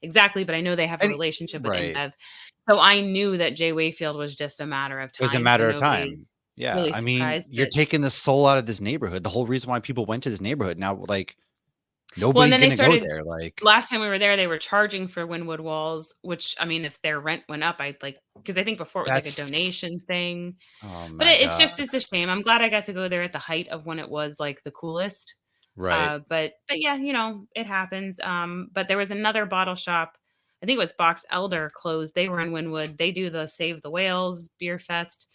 exactly, but I know they have a And relationship with right. InBev. So I knew that Jay Wayfield was just a matter of It was a time, so matter of nobody's time. Yeah, really I mean, surprised you're that. taking the soul out of this neighborhood. The whole reason why people went to this neighborhood now, like, Well, and nobody's then they gonna go started. there, like, Last time we were there, they were charging for Wynwood Walls, which, I mean, if their rent went up, I'd like, because I think before it was like a that's donation thing. oh But my it's god. just, it's a shame. I'm glad I got to go there at the height of when it was like the coolest. Right. But yeah, it happens. But there was another bottle shop. I think it was Box Elder closed. They were in Wynwood. They do the Save the Whales Beer Fest.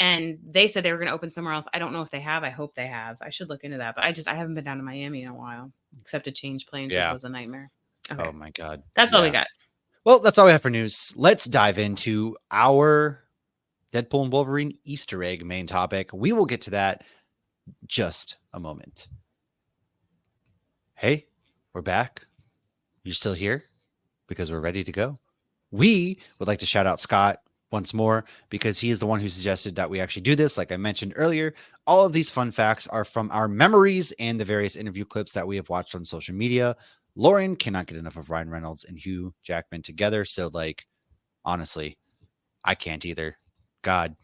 And they said they were going to open somewhere else. I don't know if they have. I hope they have. I should look into that. But I haven't been down to Miami in a while, except to change planes, which Yeah. was a nightmare. Okay. Oh my god. That's all we Yeah. got. Well, that's all we have for news. Let's dive into our Deadpool and Wolverine Easter egg main topic. We will get to that just a moment. Hey, we're back. You're still here because we're ready to go. We would like to shout out Scott once more because he is the one who suggested that we actually do this. Like I mentioned earlier, all of these fun facts are from our memories and the various interview clips that we have watched on social media. Lauren cannot get enough of Ryan Reynolds and Hugh Jackman together. So, like, honestly, I can't either. God,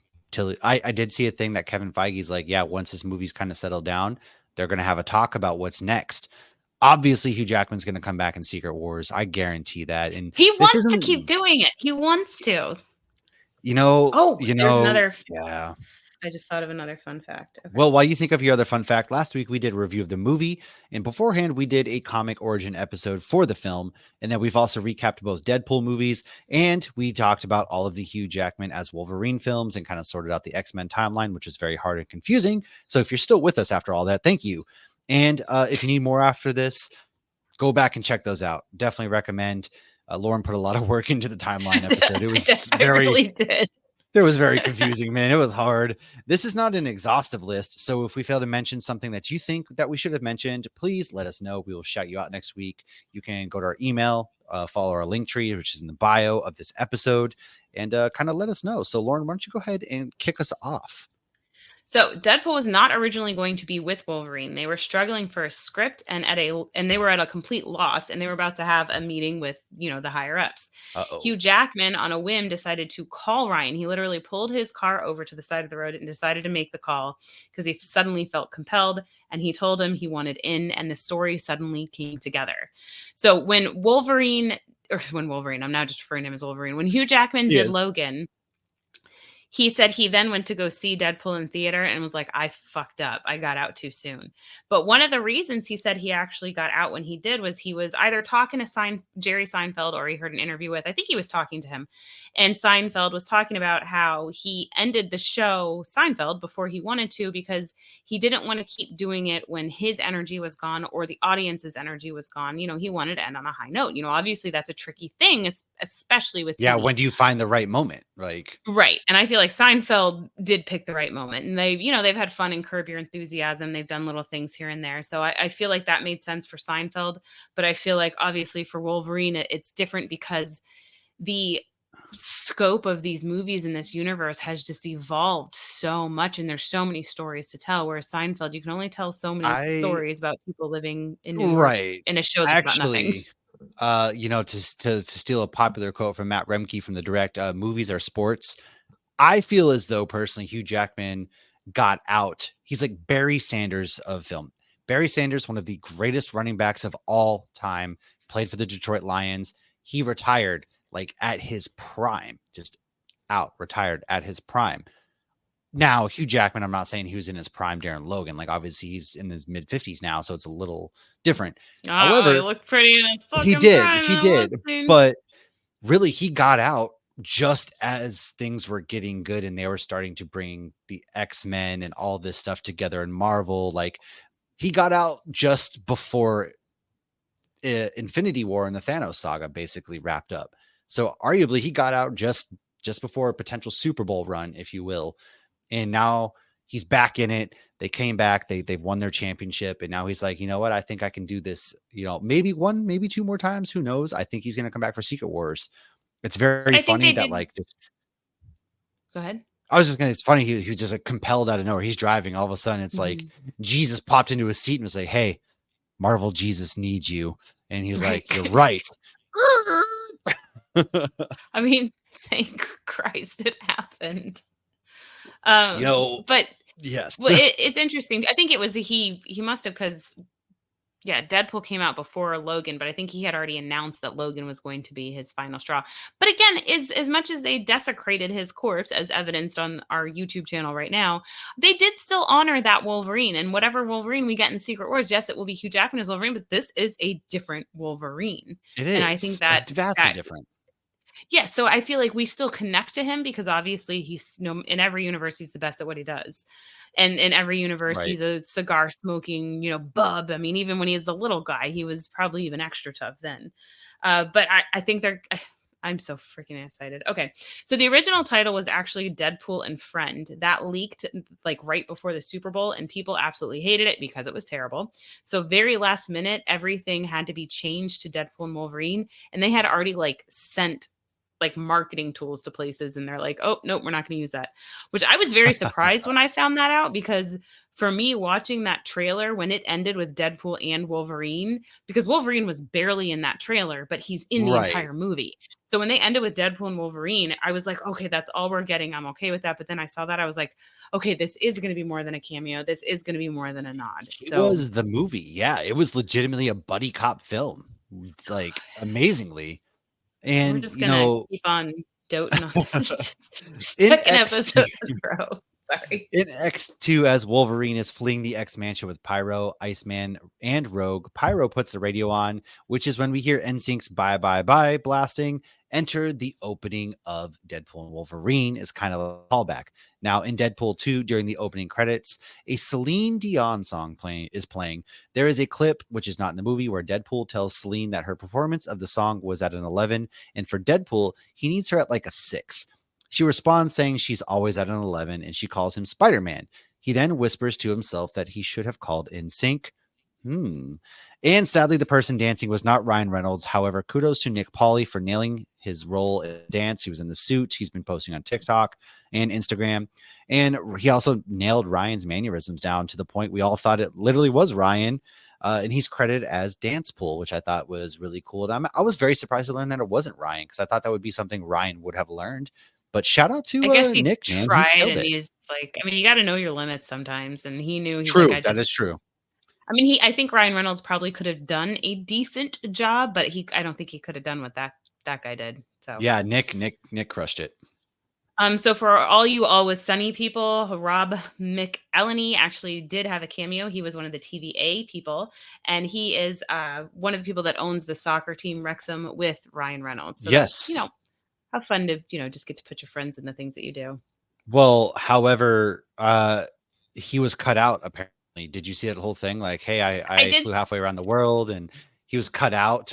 I did see a thing that Kevin Feige's like, yeah, once this movie's kind of settled down, they're going to have a talk about what's next. Obviously, Hugh Jackman's going to come back in Secret Wars. I guarantee that. And He this wants to keep isn't, doing it. He wants to. you know, Oh, you there's know, another. yeah. I just thought of another fun fact. Okay. Well, while you think of your other fun fact, last week we did a review of the movie, and beforehand we did a comic origin episode for the film, and then we've also recapped both Deadpool movies, and we talked about all of the Hugh Jackman as Wolverine films and kind of sorted out the X-Men timeline, which is very hard and confusing. So if you're still with us after all that, thank you. And if you need more after this, go back and check those out. Definitely recommend. Lauren put a lot of work into the timeline episode. It was I really did. it was very confusing, man. It was hard. This is not an exhaustive list. So if we fail to mention something that you think that we should have mentioned, please let us know. We will shout you out next week. You can go to our email, follow our link tree, which is in the bio of this episode, and kind of let us know. So Lauren, why don't you go ahead and kick us off? So Deadpool was not originally going to be with Wolverine. They were struggling for a script and they were at a complete loss, and they were about to have a meeting with, the higher ups. Uh-oh. Hugh Jackman on a whim decided to call Ryan. He literally pulled his car over to the side of the road and decided to make the call because he suddenly felt compelled, and he told him he wanted in, and the story suddenly came together. So when Wolverine, I'm now just referring to him as Wolverine. When Hugh Jackman did Yes. Logan, he said he then went to go see Deadpool in theater and was like, I fucked up. I got out too soon. But one of the reasons he said he actually got out when he did was he was either talking to Jerry Seinfeld, or he heard an interview with, I think he was talking to him. And Seinfeld was talking about how he ended the show Seinfeld before he wanted to because he didn't want to keep doing it when his energy was gone or the audience's energy was gone. He wanted to end on a high note. Obviously that's a tricky thing, especially with Yeah, TV. when do you find the right moment? Like, Right. And I feel like Seinfeld did pick the right moment. And they've had fun in Curb Your Enthusiasm. They've done little things here and there. So I feel like that made sense for Seinfeld. But I feel like obviously for Wolverine, it's different because the scope of these movies in this universe has just evolved so much, and there's so many stories to tell. Whereas Seinfeld, you can only tell so many I stories about people living in New York right. in a show that's about nothing. Actually, to steal a popular quote from Matt Remke from the direct, movies are sports. I feel as though personally Hugh Jackman got out. He's like Barry Sanders of film. Barry Sanders, one of the greatest running backs of all time, played for the Detroit Lions. He retired like at his prime, just retired at his prime. Now, Hugh Jackman, I'm not saying he was in his prime during Logan. Like, obviously, he's in his mid 50s now, so it's a little different. Oh, he However, looked pretty in his he fucking did, prime he in that did, scene. but really, he got out just as things were getting good and they were starting to bring the X-Men and all this stuff together in Marvel. Like, he got out just before Infinity War and the Thanos saga basically wrapped up. So arguably he got out just before a potential Super Bowl run, if you will. And now he's back in it. They came back, they've won their championship, and now he's like, you know what? I think I can do this, maybe one, maybe two more times. Who knows? I think he's gonna come back for Secret Wars. It's very I think funny they that did. like just Go ahead. I was just gonna. It's funny. He was just like compelled out of nowhere. He's driving. All of a sudden, it's like Mhm. Jesus popped into his seat and was like, "Hey, Marvel, Jesus needs you." And he was Right. like, "You're right." I mean, thank Christ it happened. you know, But yes, well, it's interesting. I think it was he must have because yeah, Deadpool came out before Logan, but I think he had already announced that Logan was going to be his final straw. But again, as much as they desecrated his corpse, as evidenced on our YouTube channel right now, they did still honor that Wolverine. And whatever Wolverine we get in Secret Wars, yes, it will be Hugh Jackman as Wolverine, but this is a different Wolverine. it And I think is vastly that different, yeah, so I feel like we still connect to him because obviously he's in every universe he's the best at what he does. And in every universe right? he's a cigar smoking, bub. I mean, even when he's the little guy, he was probably even extra tough then. But I think I'm so freaking excited. Okay. So the original title was actually Deadpool and Friend. That leaked like right before the Super Bowl and people absolutely hated it because it was terrible. So very last minute everything had to be changed to Deadpool and Wolverine and they had already like sent like marketing tools to places and they're like, "Oh, nope, we're not going to use that." Which I was very surprised when I found that out because for me watching that trailer when it ended with Deadpool and Wolverine because Wolverine was barely in that trailer, but he's in the Right. entire movie. So when they ended with Deadpool and Wolverine, I was like, "Okay, that's all we're getting. I'm okay with that." But then I saw that I was like, "Okay, this is going to be more than a cameo. This is going to be more than a nod." It So was the movie. Yeah, it was legitimately a buddy cop film. It's like amazingly, we're and just going to keep on doting on in second X2. episode in a row. Sorry. In X2, as Wolverine is fleeing the X Mansion with Pyro, Iceman, and Rogue, Pyro puts the radio on, which is when we hear NSYNC's Bye Bye Bye blasting. Enter the opening of Deadpool and Wolverine is kind of a callback. Now, in Deadpool 2, during the opening credits, a Celine Dion song is playing. There is a clip, which is not in the movie, where Deadpool tells Celine that her performance of the song was at an 11, and for Deadpool, he needs her at like a 6. She responds saying she's always at an 11 and she calls him Spider-Man. He then whispers to himself that he should have called in sync. And sadly, the person dancing was not Ryan Reynolds. However, kudos to Nick Pauli for nailing his role in dance. He was in the suit. He's been posting on TikTok and Instagram. And he also nailed Ryan's mannerisms down to the point we all thought it literally was Ryan. And he's credited as Dance Pool, which I thought was really cool. And I was very surprised to learn that it wasn't Ryan because I thought that would be something Ryan would have learned. But shout out I to guess he Nick, man. He tried killed and it. he's like, I mean, you got to know your limits sometimes. And he knew he's like, True. That is true. I mean, I think Ryan Reynolds probably could have done a decent job, but I don't think he could have done what that guy did. So, Yeah, Nick crushed it. so for all you Always Sunny people, Rob McElhenney actually did have a cameo. He was one of the TVA people, and he is one of the people that owns the soccer team Wrexham with Ryan Reynolds. So that's, Yes. how fun to, just get to put your friends in the things that you do. Well, however, he was cut out apparently. Did you see that whole thing? Like, hey, I I did. flew halfway around the world and he was cut out.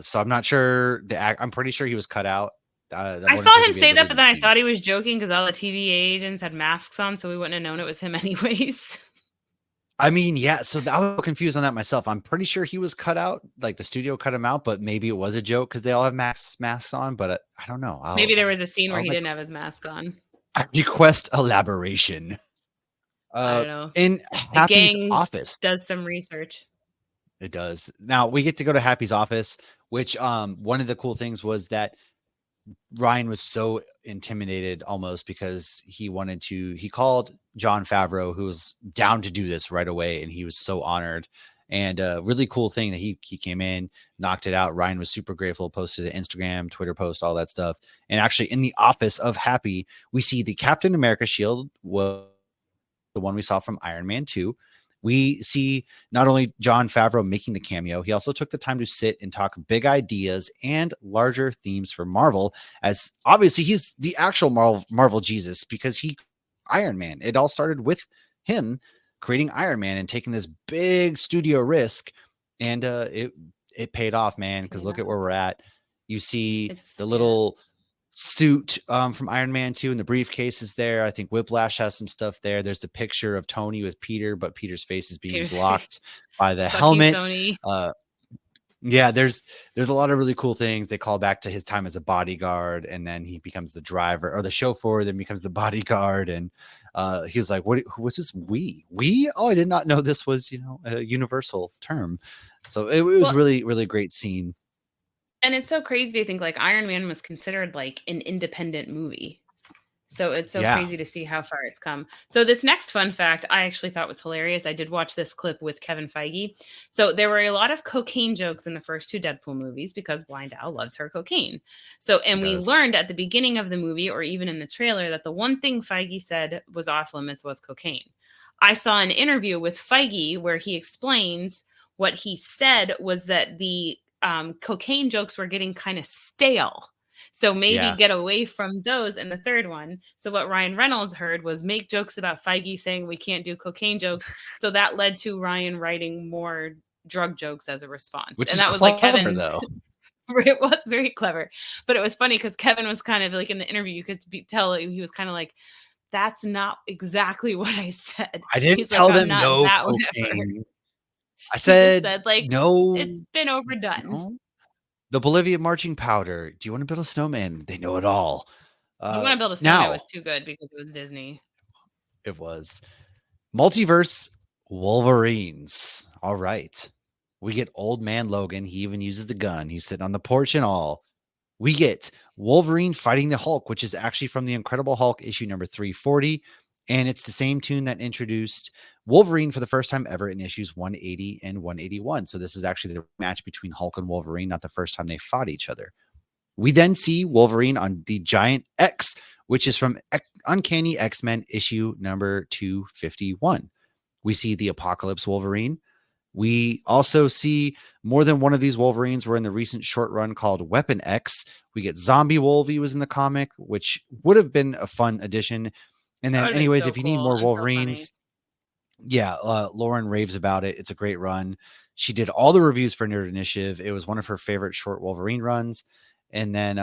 So I'm not sure I'm pretty sure he was cut out. I saw him say that, but then I thought he was joking because all the TVA agents had masks on, so we wouldn't have known it was him anyways. I mean, yeah. So I was confused on that myself. I'm pretty sure he was cut out, like the studio cut him out, but maybe it was a joke because they all have masks on. But I don't know. Maybe there was a scene where I'll he like, didn't have his mask on. I request elaboration. I don't know. In The Happy's gang office. does some research. It does. Now we get to go to Happy's office, which one of the cool things was that Ryan was so intimidated almost because he called Jon Favreau, who was down to do this right away, and he was so honored. And really cool thing that he came in, knocked it out. Ryan was super grateful, posted an Instagram, Twitter post, all that stuff. And actually in the office of Happy, we see the Captain America shield was the one we saw from Iron Man 2. We see not only Jon Favreau making the cameo, he also took the time to sit and talk big ideas and larger themes for Marvel, as obviously he's the actual Marvel Jesus because he Iron Man. It all started with him creating Iron Man and taking this big studio risk, and it paid off, man, because look at where we're at. You see the little suit from Iron Man 2, and the briefcase is there. I think Whiplash has some stuff there. There's the picture of Tony with Peter, but Peter's face is being Peter's blocked by the fuck you, helmet. Sony. Yeah, there's a lot of really cool things. They call back to his time as a bodyguard, and then he becomes the driver or the chauffeur, then becomes the bodyguard. And he was like, "What was this? We? Oh, I did not know this was a universal term." So it was Well, really really great scene. and it's so crazy to think like Iron Man was considered like an independent movie. So it's so Yeah, crazy to see how far it's come. So this next fun fact I actually thought was hilarious. I did watch this clip with Kevin Feige. So there were a lot of cocaine jokes in the first two Deadpool movies because Blind Owl loves her cocaine. So, she and we does. learned at the beginning of the movie or even in the trailer that the one thing Feige said was off limits was cocaine. I saw an interview with Feige where he explains what he said was that the cocaine jokes were getting kind of stale. So maybe Yeah, get away from those in the third one. So what Ryan Reynolds heard was make jokes about Feige saying we can't do cocaine jokes. So that led to Ryan writing more drug jokes as a response. which And is that was like clever Kevin's. though. It was very clever. But it was funny because Kevin was kind of like in the interview, you could tell he was kind of like, that's not exactly what I said. I didn't He's like, tell I'm them not no that whatever. cocaine. I He just said said, like, no. it's been overdone. No. The Bolivia marching powder. Do you want to build a snowman? They know it all. I want to build a snowman Now was too good because it was Disney. it was multiverse Wolverines. All right. We get old man Logan. He even uses the gun. He's sitting on the porch and all. We get Wolverine fighting the Hulk, which is actually from the Incredible Hulk issue number 340. And it's the same tune that introduced Wolverine for the first time ever in issues 180 and 181. So this is actually the match between Hulk and Wolverine, not the first time they fought each other. We then see Wolverine on the Giant X, which is from Uncanny X-Men issue number 251. We see the Apocalypse Wolverine. We also see more than one of these Wolverines were in the recent short run called Weapon X. We get Zombie Wolvie was in the comic, which would have been a fun addition. And That then, would have been anyways, so if you need cool more and so funny. Wolverines, yeah, Lauren raves about it. It's a great run. She did all the reviews for Nerd Initiative. It was one of her favorite short Wolverine runs. And then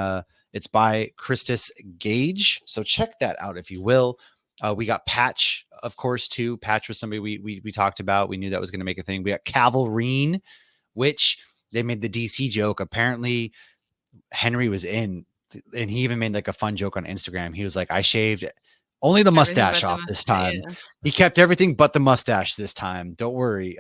it's by Christus Gage. So check that out if you will. We got Patch, of course, too. Patch was somebody we talked about. We knew that was going to make a thing. We got Cavalrine, which they made the DC joke. Apparently, Henry was in, and he even made like a fun joke on Instagram. He was like, I shaved only the Everything mustache but the off this time. yeah. He kept everything but the mustache this time. Don't worry.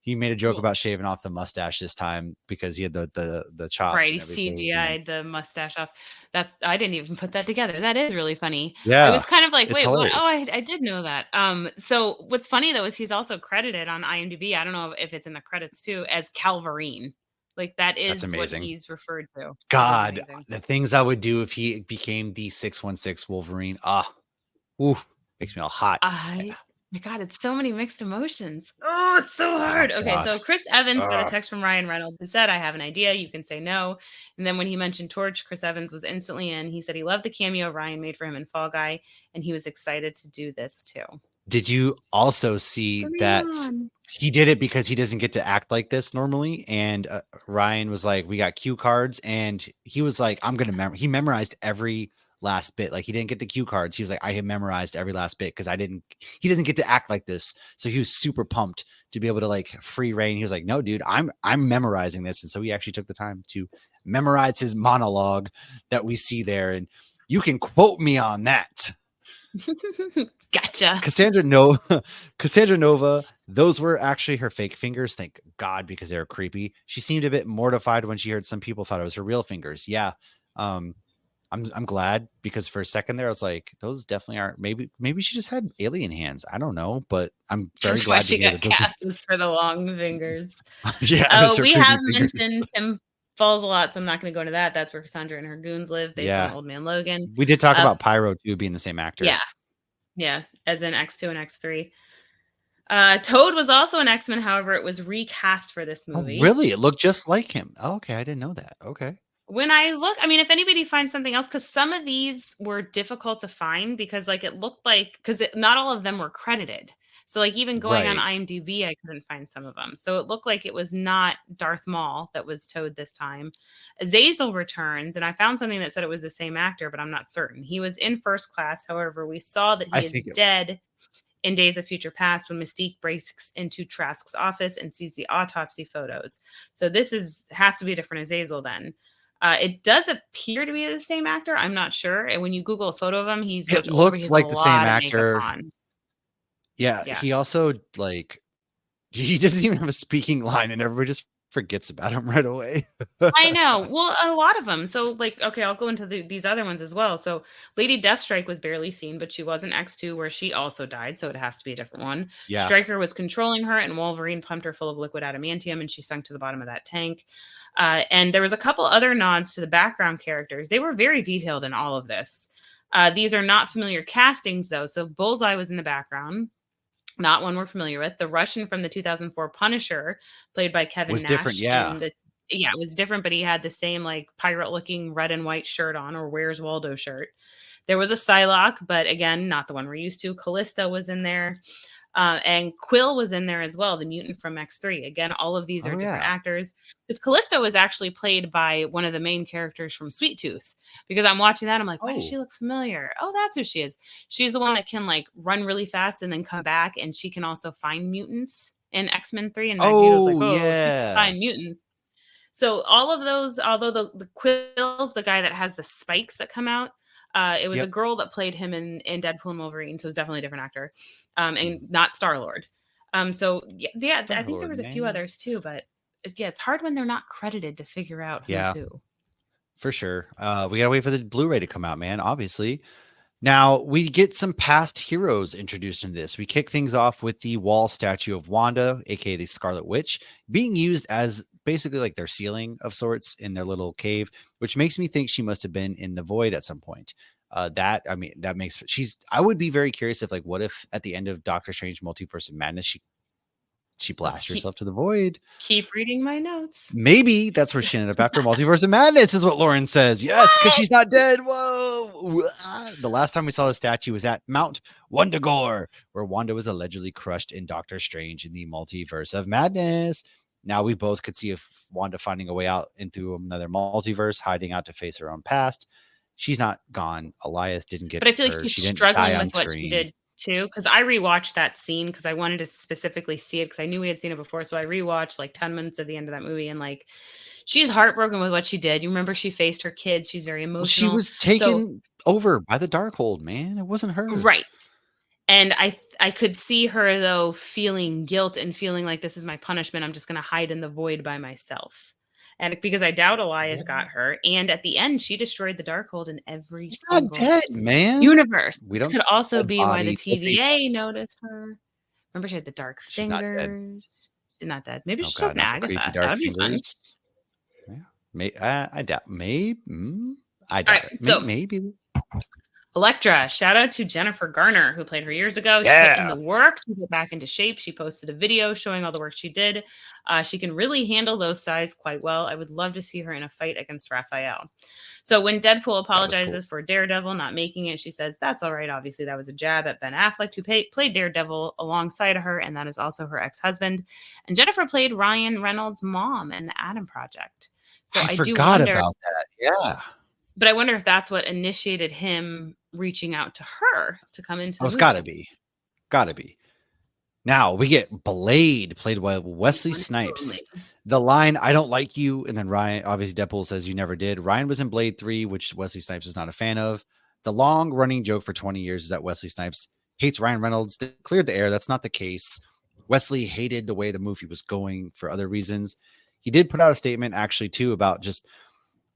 He made a joke Well, about shaving off the mustache this time because he had the chops right, and he everything. And CGI'd the mustache off. That's I didn't even put that together. That is really funny. I yeah, was kind of like, it's "Wait, what? hilarious. Oh, I did know that." So what's funny though is he's also credited on IMDb. I don't know if it's in the credits too as Calvarine. Like that That's is what amazing. he's referred to. It is God, amazing. the things I would do if he became the 616 Wolverine. Oof, makes me all hot. My God, it's so many mixed emotions. Oh, it's so Oh hard. Okay, God. so Chris Evans got a Ugh. text from Ryan Reynolds who said, I have an idea. You can say no. And then when he mentioned Torch, Chris Evans was instantly in. He said he loved the cameo Ryan made for him in Fall Guy, and he was excited to do this too. Did you also see Bring him that on. he did it because he doesn't get to act like this normally? And Ryan was like, "We got cue cards," and he was like, "I'm gonna he memorized every last bit. Like he didn't get the cue cards. He was like, I have memorized every last bit because I didn't. He doesn't get to act like this, so he was super pumped to be able to like free reign. He was like, "No, dude, I'm memorizing this," and so he actually took the time to memorize his monologue that we see there, and you can quote me on that. Gotcha. Cassandra Nova, Cassandra Nova, those were actually her fake fingers. Thank God, because they were creepy. She seemed a bit mortified when she heard some people thought it was her real fingers. Yeah. I'm glad because for a second there I was like, those definitely aren't. Maybe she just had alien hands. I don't know, but I'm very That's why glad to she hear got that those. cast was for the long fingers. Yeah, those Oh, are we creepy have fingers. mentioned Tim Falls a lot, so I'm not going to go into that. That's where Cassandra and her goons live, based on Yeah, Old Man Logan. we did talk Uh, about Pyro too being the same actor. yeah, yeah, as in X2 and X3. Toad was also an X-Men, however, it was recast for this Oh, movie. really? It looked just like him. Oh, okay, I didn't know that. Okay. When I look, I mean, if anybody finds something else, because some of these were difficult to find because, like, it looked like because not all of them were credited. So like even going on Right. IMDb, I couldn't find some of them. So it looked like it was not Darth Maul that was Toad this time. Azazel returns, and I found something that said it was the same actor, but I'm not certain. He was in First Class. However, we saw that I he is think it, dead in Days of Future Past when Mystique breaks into Trask's office and sees the autopsy photos. So this has to be a different Azazel then. It does appear to be the same actor. I'm not sure. And when you Google a photo of him, he's it much older. He looks has a like the same lot of makeup actor. on. Yeah, Yeah. he also like he doesn't even have a speaking line, and everybody just forgets about him right away. I know. Well, a lot of them. So, like, okay, I'll go into these other ones as well. So, Lady Deathstrike was barely seen, but she was in X2 where she also died. So, it has to be a different one. Yeah, Stryker was controlling her, and Wolverine pumped her full of liquid adamantium, and she sunk to the bottom of that tank. And there was a couple other nods to the background characters. They were very detailed in all of this. These are not familiar castings, though. So, Bullseye was in the background. Not one we're familiar with. The Russian from the 2004 Punisher, played by Kevin was different. Nash Yeah. in the yeah, it was different, but he had the same like pirate looking red and white shirt on, or Where's Waldo shirt. There was a Psylocke, but again, not the one we're used to. Callista was in there. And Quill was in there as well, the mutant from X3. Again, all of these are Oh different yeah. actors. Because Callisto was actually played by one of the main characters from Sweet Tooth. Because I'm watching that, I'm like, why does she Oh. look familiar? Oh, that's who she is. She's the one that can like run really fast and then come back, and she can also find mutants in X-Men 3. And Magneto's like, Oh oh, she can yeah. find mutants. So all of those, although the Quill's the guy that has the spikes that come out, it was a Yep. girl that played him in Deadpool and Wolverine, so it's definitely a different actor, and not Star Lord. So yeah, I think there Star-Lord, was a few man. others too, but yeah, it's hard when they're not credited to figure out who's Yeah, who. for sure. We gotta wait for the Blu-ray to come out, man. Obviously. Now we get some past heroes introduced in this. We kick things off with the wall statue of Wanda, aka the Scarlet Witch, being used as basically like their ceiling of sorts in their little cave, which makes me think she must have been in the void at some point. That makes I would be very curious if like what if at the end of Doctor Strange Multiverse of Madness she blasts Keep, herself to the void. keep reading my notes. Maybe that's where she ended up after Multiverse of Madness, is what Lauren says. Yes, because she's not dead. Whoa. The last time we saw the statue was at Mount Wundagore, where Wanda was allegedly crushed in Doctor Strange in the Multiverse of Madness. Now we both could see if Wanda finding a way out into another multiverse, hiding out to face her own past. She's not gone. Alioth didn't get But I feel like her. she's She didn't die struggling on with what she screen. did too. Because I rewatched that scene because I wanted to specifically see it because I knew we had seen it before. So I rewatched like 10 minutes of the end of that movie, and like she's heartbroken with what she did. You remember she faced her kids. She's very Well, she emotional. was So taken over by the Darkhold, man. It wasn't her. right. And I could see her though feeling guilt and feeling like this is my punishment. I'm just going to hide in the void by myself. And because I doubt Elias Yeah. got her, and at the end she destroyed the Darkhold in every She's not single dead, man. universe. We Which don't could see also a dead be why the body. Well, maybe TVA noticed her. Remember she had the dark she's not dead. fingers. She's not dead. Maybe Oh she's god, talking to not the creepy Agatha. That dark would be fun. fingers. Yeah, I doubt. Maybe I All doubt right, it. so Maybe. Elektra, shout out to Jennifer Garner, who played her years ago. She put in Yeah, the work to get back into shape. She posted a video showing all the work she did. She can really handle those sides quite well. I would love to see her in a fight against Raphael. So when Deadpool that was cool. apologizes for Daredevil not making it, she says, that's all right. Obviously, that was a jab at Ben Affleck, who played Daredevil alongside her, and that is also her ex-husband. And Jennifer played Ryan Reynolds' mom in the Adam Project. So I I do forgot wonder, about that. Yeah. but I wonder if that's what initiated him reaching out to her to come into Oh, the it's movie. gotta be. Gotta be. Now we get Blade, played by Wesley Snipes. The line, I don't like you. And then Ryan, obviously, Deadpool says you never did. Ryan was in Blade 3, which Wesley Snipes is not a fan of. The long running joke for 20 years is that Wesley Snipes hates Ryan Reynolds. They cleared the air. That's not the case. Wesley hated the way the movie was going for other reasons. He did put out a statement, actually, too, about just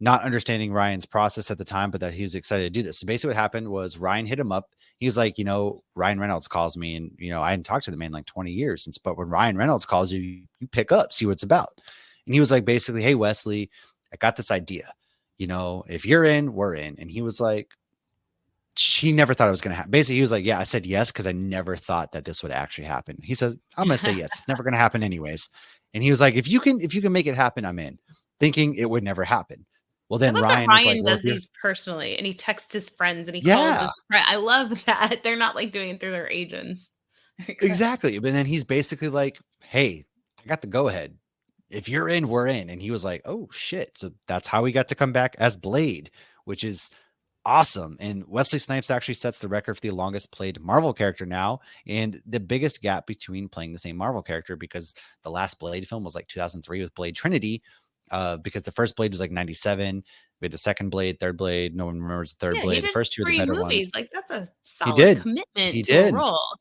not understanding Ryan's process at the time, but that he was excited to do this. So basically what happened was Ryan hit him up. He was like, Ryan Reynolds calls me, and, I hadn't talked to the man in like 20 years since, but when Ryan Reynolds calls you, you pick up, see what it's about. And he was like, basically, hey, Wesley, I got this idea, if you're in, we're in. And he was like, she never thought it was going to happen. Basically, he was like, yeah, I said yes, because I never thought that this would actually happen. He says, I'm going to say yes. It's never going to happen anyways. And he was like, if you can make it happen, I'm in, thinking it would never happen. Well, then Ryan was like, does these personally, and he texts his friends and he calls yeah, his friend. I love that. They're not like doing it through their agents. Exactly. But then he's basically like, hey, I got the go ahead. If you're in, we're in. And he was like, oh shit. So that's how he got to come back as Blade, which is awesome. And Wesley Snipes actually sets the record for the longest played Marvel character now, and the biggest gap between playing the same Marvel character, because the last Blade film was like 2003 with Blade Trinity. Because the first Blade was like 97. We had the second Blade, third Blade. No one remembers the third Yeah, he Blade. The did first two are the 3 better movies, ones. like, that's a He solid did. He commitment to a did. role,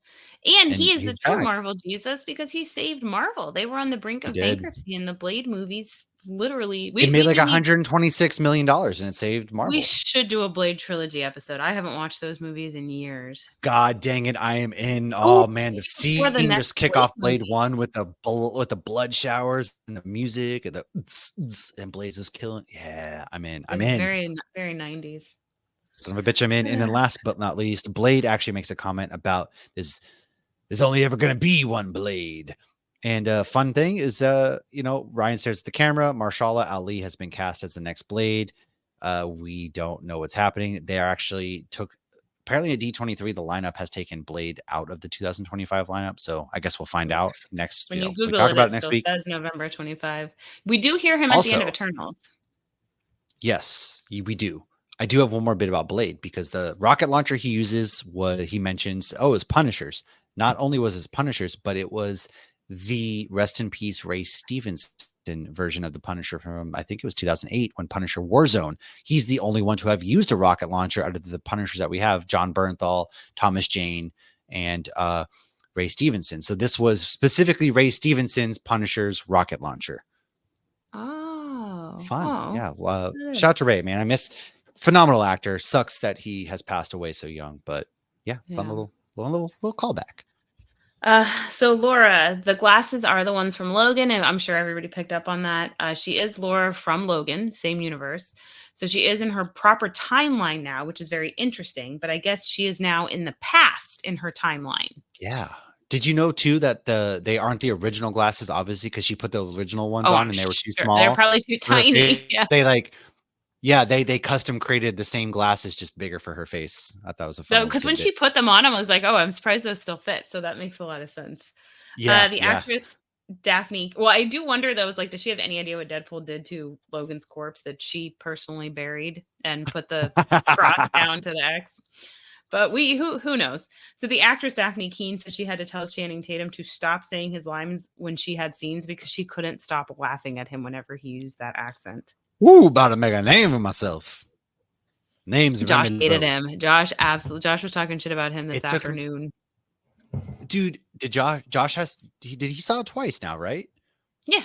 and And he is the he's true back. Marvel Jesus because he saved Marvel. They were on the brink He of did. bankruptcy, and the Blade movies literally It made we like do need $126 million and it saved we Marvel. should do a Blade trilogy episode. I haven't watched those movies in years. God dang it, I am in. Oh, Oh man, the before the scene next just kick Blade off Blade movie. 1 with the blood showers and the music and the and Blaze is killing. Yeah, I'm in. I'm It's in. very, very 90s. Son of a bitch, I'm in. And then last but not least, Blade actually makes a comment about there's only ever gonna be one Blade. And fun thing is Ryan stares at the camera. Marshala Ali has been cast as the next Blade. We don't know what's happening. They actually took apparently at D23, the lineup has taken Blade out of the 2025 lineup. So I guess we'll find out next. When you We Google talk it, about it it next still week. says November 25. We do hear him at the end of Also, Eternals. yes, we do. I do have one more bit about Blade because the rocket launcher he uses, what he mentions, is Punishers. Not only was his Punishers, but it was the rest in peace Ray Stevenson version of the Punisher from, I think it was 2008 when Punisher Warzone. He's the only one to have used a rocket launcher out of the Punishers that we have: John Bernthal, Thomas Jane, and Ray Stevenson. So this was specifically Ray Stevenson's Punisher's rocket launcher. Oh, Fun. oh, Yeah. Shout out to Ray, man. I miss phenomenal actor. Sucks that he has passed away so young, but yeah. Fun little callback. So Laura, the glasses are the ones from Logan, and I'm sure everybody picked up on that. She is Laura from Logan, same universe. So she is in her proper timeline now, which is very interesting. But I guess she is now in the past in her timeline. Yeah. Did you know too that they aren't the original glasses, obviously, because she put the original ones on and they were too small. They're probably too tiny. Yeah. They custom created the same glasses, just bigger for her face. I thought it was a fun. Because when she put them on, I was like, oh, I'm surprised those still fit. So that makes a lot of sense. Yeah. The actress Daphne. Well, I do wonder though, like, does she have any idea what Deadpool did to Logan's corpse that she personally buried and put the cross down to the X? But who knows? So the actress Daphne Keane said she had to tell Channing Tatum to stop saying his lines when she had scenes because she couldn't stop laughing at him whenever he used that accent. Woo, about to make a name for myself. Names. Josh hated him. Josh was talking shit about him this afternoon. Dude, did Josh he saw it twice now, right? Yeah.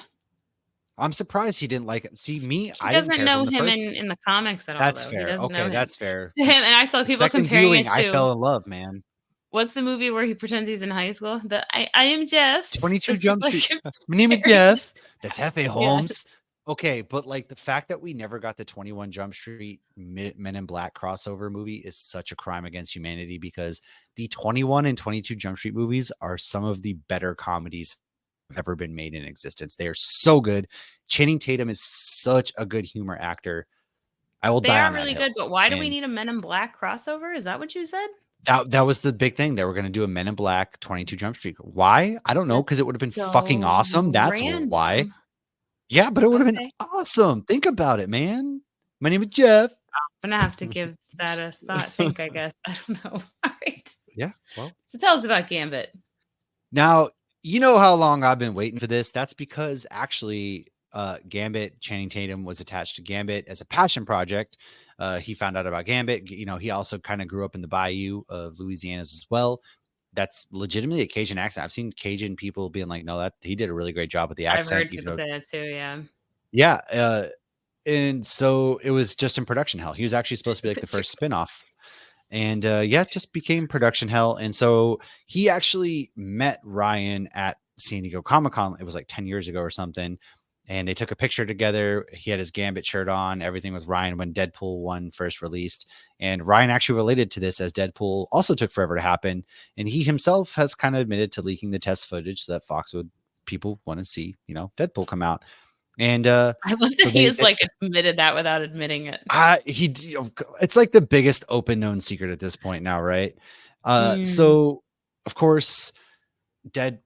I'm surprised he didn't like it. See, me, I doesn't know him in the comics at all. That's fair. Okay, that's fair. To him, and I saw people comparing it to. I fell in love, man. What's the movie where he pretends he's in high school? I am Jeff. 22 Jump Street. My name is Jeff. That's Hefe Holmes. Yeah. Okay, but like the fact that we never got the 21 Jump Street Men in Black crossover movie is such a crime against humanity, because the 21 and 22 Jump Street movies are some of the better comedies ever been made in existence. They are so good. Channing Tatum is such a good humor actor. I will die on that hill. They are really good, but why do we need a Men in Black crossover? Is that what you said? That was the big thing. They were going to do a Men in Black 22 Jump Street. Why? I don't know, because it would have been fucking awesome. That's why. Yeah, but it would have been awesome. Think about it, man. My name is Jeff. I'm going to have to give that a think, I guess. I don't know. All right. Yeah, well. So tell us about Gambit. Now, you know how long I've been waiting for this. That's because actually Gambit, Channing Tatum was attached to Gambit as a passion project. He found out about Gambit. He also kind of grew up in the bayou of Louisiana as well. That's legitimately a Cajun accent. I've seen Cajun people being like, no, that he did a really great job with the accent. I've heard people say that too. Yeah. Yeah. And so it was just in production hell. He was actually supposed to be like the first spinoff. And it just became production hell. And so he actually met Ryan at San Diego Comic-Con. It was like 10 years ago or something. And they took a picture together. He had his Gambit shirt on. Everything was Ryan when Deadpool 1 first released. And Ryan actually related to this, as Deadpool also took forever to happen. And he himself has kind of admitted to leaking the test footage so that people want to see, Deadpool come out. And I love that he's like admitted that without admitting it. It's like the biggest open known secret at this point now, right? So of course, Dead,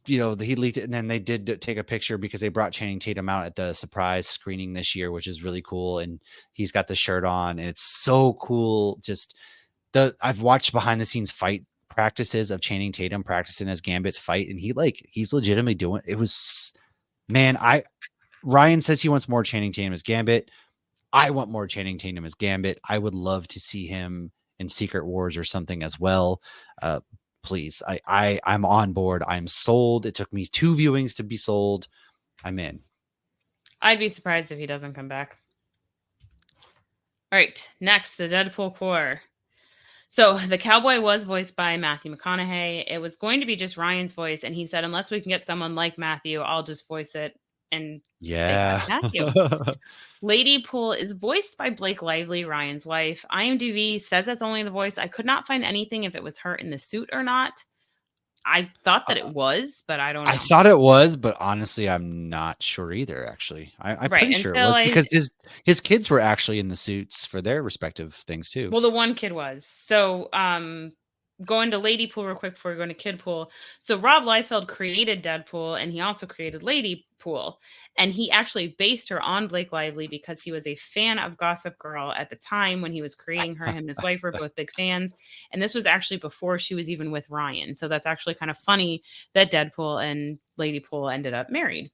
he leaked it, and then they did take a picture because they brought Channing Tatum out at the surprise screening this year, which is really cool. And he's got the shirt on, and it's so cool. Just I've watched behind the scenes fight practices of Channing Tatum practicing as Gambit's fight, and he's legitimately doing it. Was, man, Ryan says he wants more Channing Tatum as Gambit. I want more Channing Tatum as Gambit. I would love to see him in Secret Wars or something as well. Please, I'm on board. I'm sold. It took me 2 viewings to be sold. I'm in. I'd be surprised if he doesn't come back. All right, next, the Deadpool Corps. So the cowboy was voiced by Matthew McConaughey. It was going to be just Ryan's voice, and he said, unless we can get someone like Matthew, I'll just voice it. And yeah, Matthew. Lady Pool is voiced by Blake Lively, Ryan's wife. IMDb says that's only the voice. I could not find anything if it was her in the suit or not. I thought that it was, but I don't know. I thought it was, but honestly, I'm not sure either. Actually, I'm pretty sure it was because his kids were actually in the suits for their respective things too. Well, the one kid was. So, going to Lady Pool real quick before we go into Kid Pool. So Rob Liefeld created Deadpool, and he also created Lady Pool, and he actually based her on Blake Lively because he was a fan of Gossip Girl at the time when he was creating her. Him and his wife were both big fans, and this was actually before she was even with Ryan. So that's actually kind of funny that Deadpool and Lady Pool ended up married.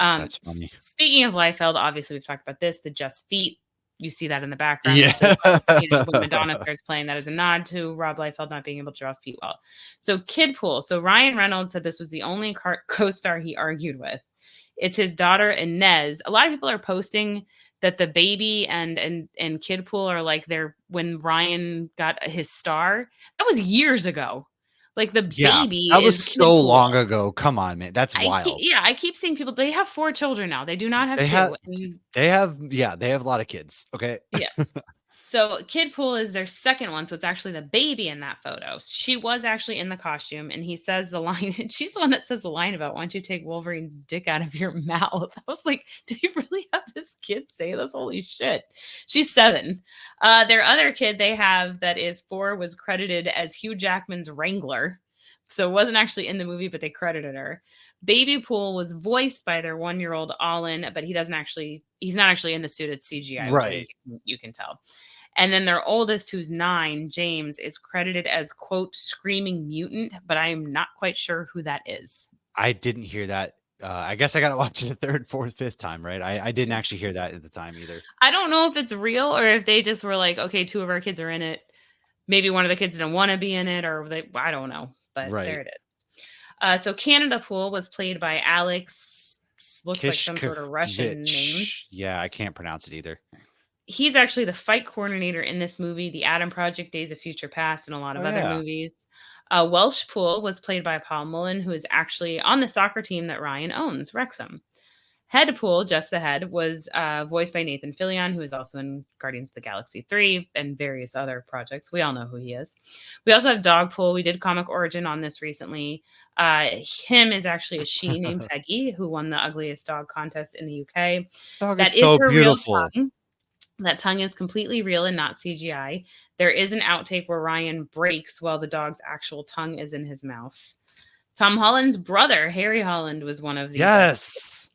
That's funny. Speaking of Liefeld, obviously we've talked about this, the Just Feet. You see that in the background. Yeah. When Madonna starts playing, that is a nod to Rob Liefeld not being able to draw feet well. So Kid Pool. So Ryan Reynolds said this was the only co-star he argued with. It's his daughter Inez. A lot of people are posting that the baby and Kid Pool are like when Ryan got his star. That was years ago. Like the baby. That was so long ago. Come on, man. That's wild. I keep seeing people. They have 4 children now. They do not have 2. They have a lot of kids. Okay. Yeah. So Kid Pool is their second one. So it's actually the baby in that photo. She was actually in the costume, and he says the line. She's the one that says the line about, why don't you take Wolverine's dick out of your mouth? I was like, did you really have this kid say this? Holy shit. She's 7. Their other kid they have that is 4 was credited as Hugh Jackman's Wrangler. So it wasn't actually in the movie, but they credited her. Baby Pool was voiced by their 1-year-old Olin, but he's not actually in the suit. It's CGI. Right. You can tell. And then their oldest, who's 9, James, is credited as, quote, screaming mutant, but I am not quite sure who that is. I didn't hear that. I guess I got to watch it a 3rd, 4th, 5th time, right? I didn't actually hear that at the time either. I don't know if it's real or if they just were like, okay, 2 of our kids are in it. Maybe one of the kids didn't want to be in it, or I don't know, but there it is. So Canada Pool was played by Alex, looks like some sort of Russian name. Yeah, I can't pronounce it either. He's actually the fight coordinator in this movie, The Adam Project, Days of Future Past, and a lot of other movies. Welsh Pool was played by Paul Mullen, who is actually on the soccer team that Ryan owns, Wrexham. Head Pool, just the head, was voiced by Nathan Fillion, who is also in Guardians of the Galaxy 3 and various other projects. We all know who he is. We also have Dog Pool. We did Comic Origin on this recently. Him is actually a she named Peggy, who won the Ugliest Dog contest in the UK. Dog is so beautiful. Real tongue. That tongue is completely real and not CGI. There is an outtake where Ryan breaks while the dog's actual tongue is in his mouth. Tom Holland's brother, Harry Holland, was one of these. Yes.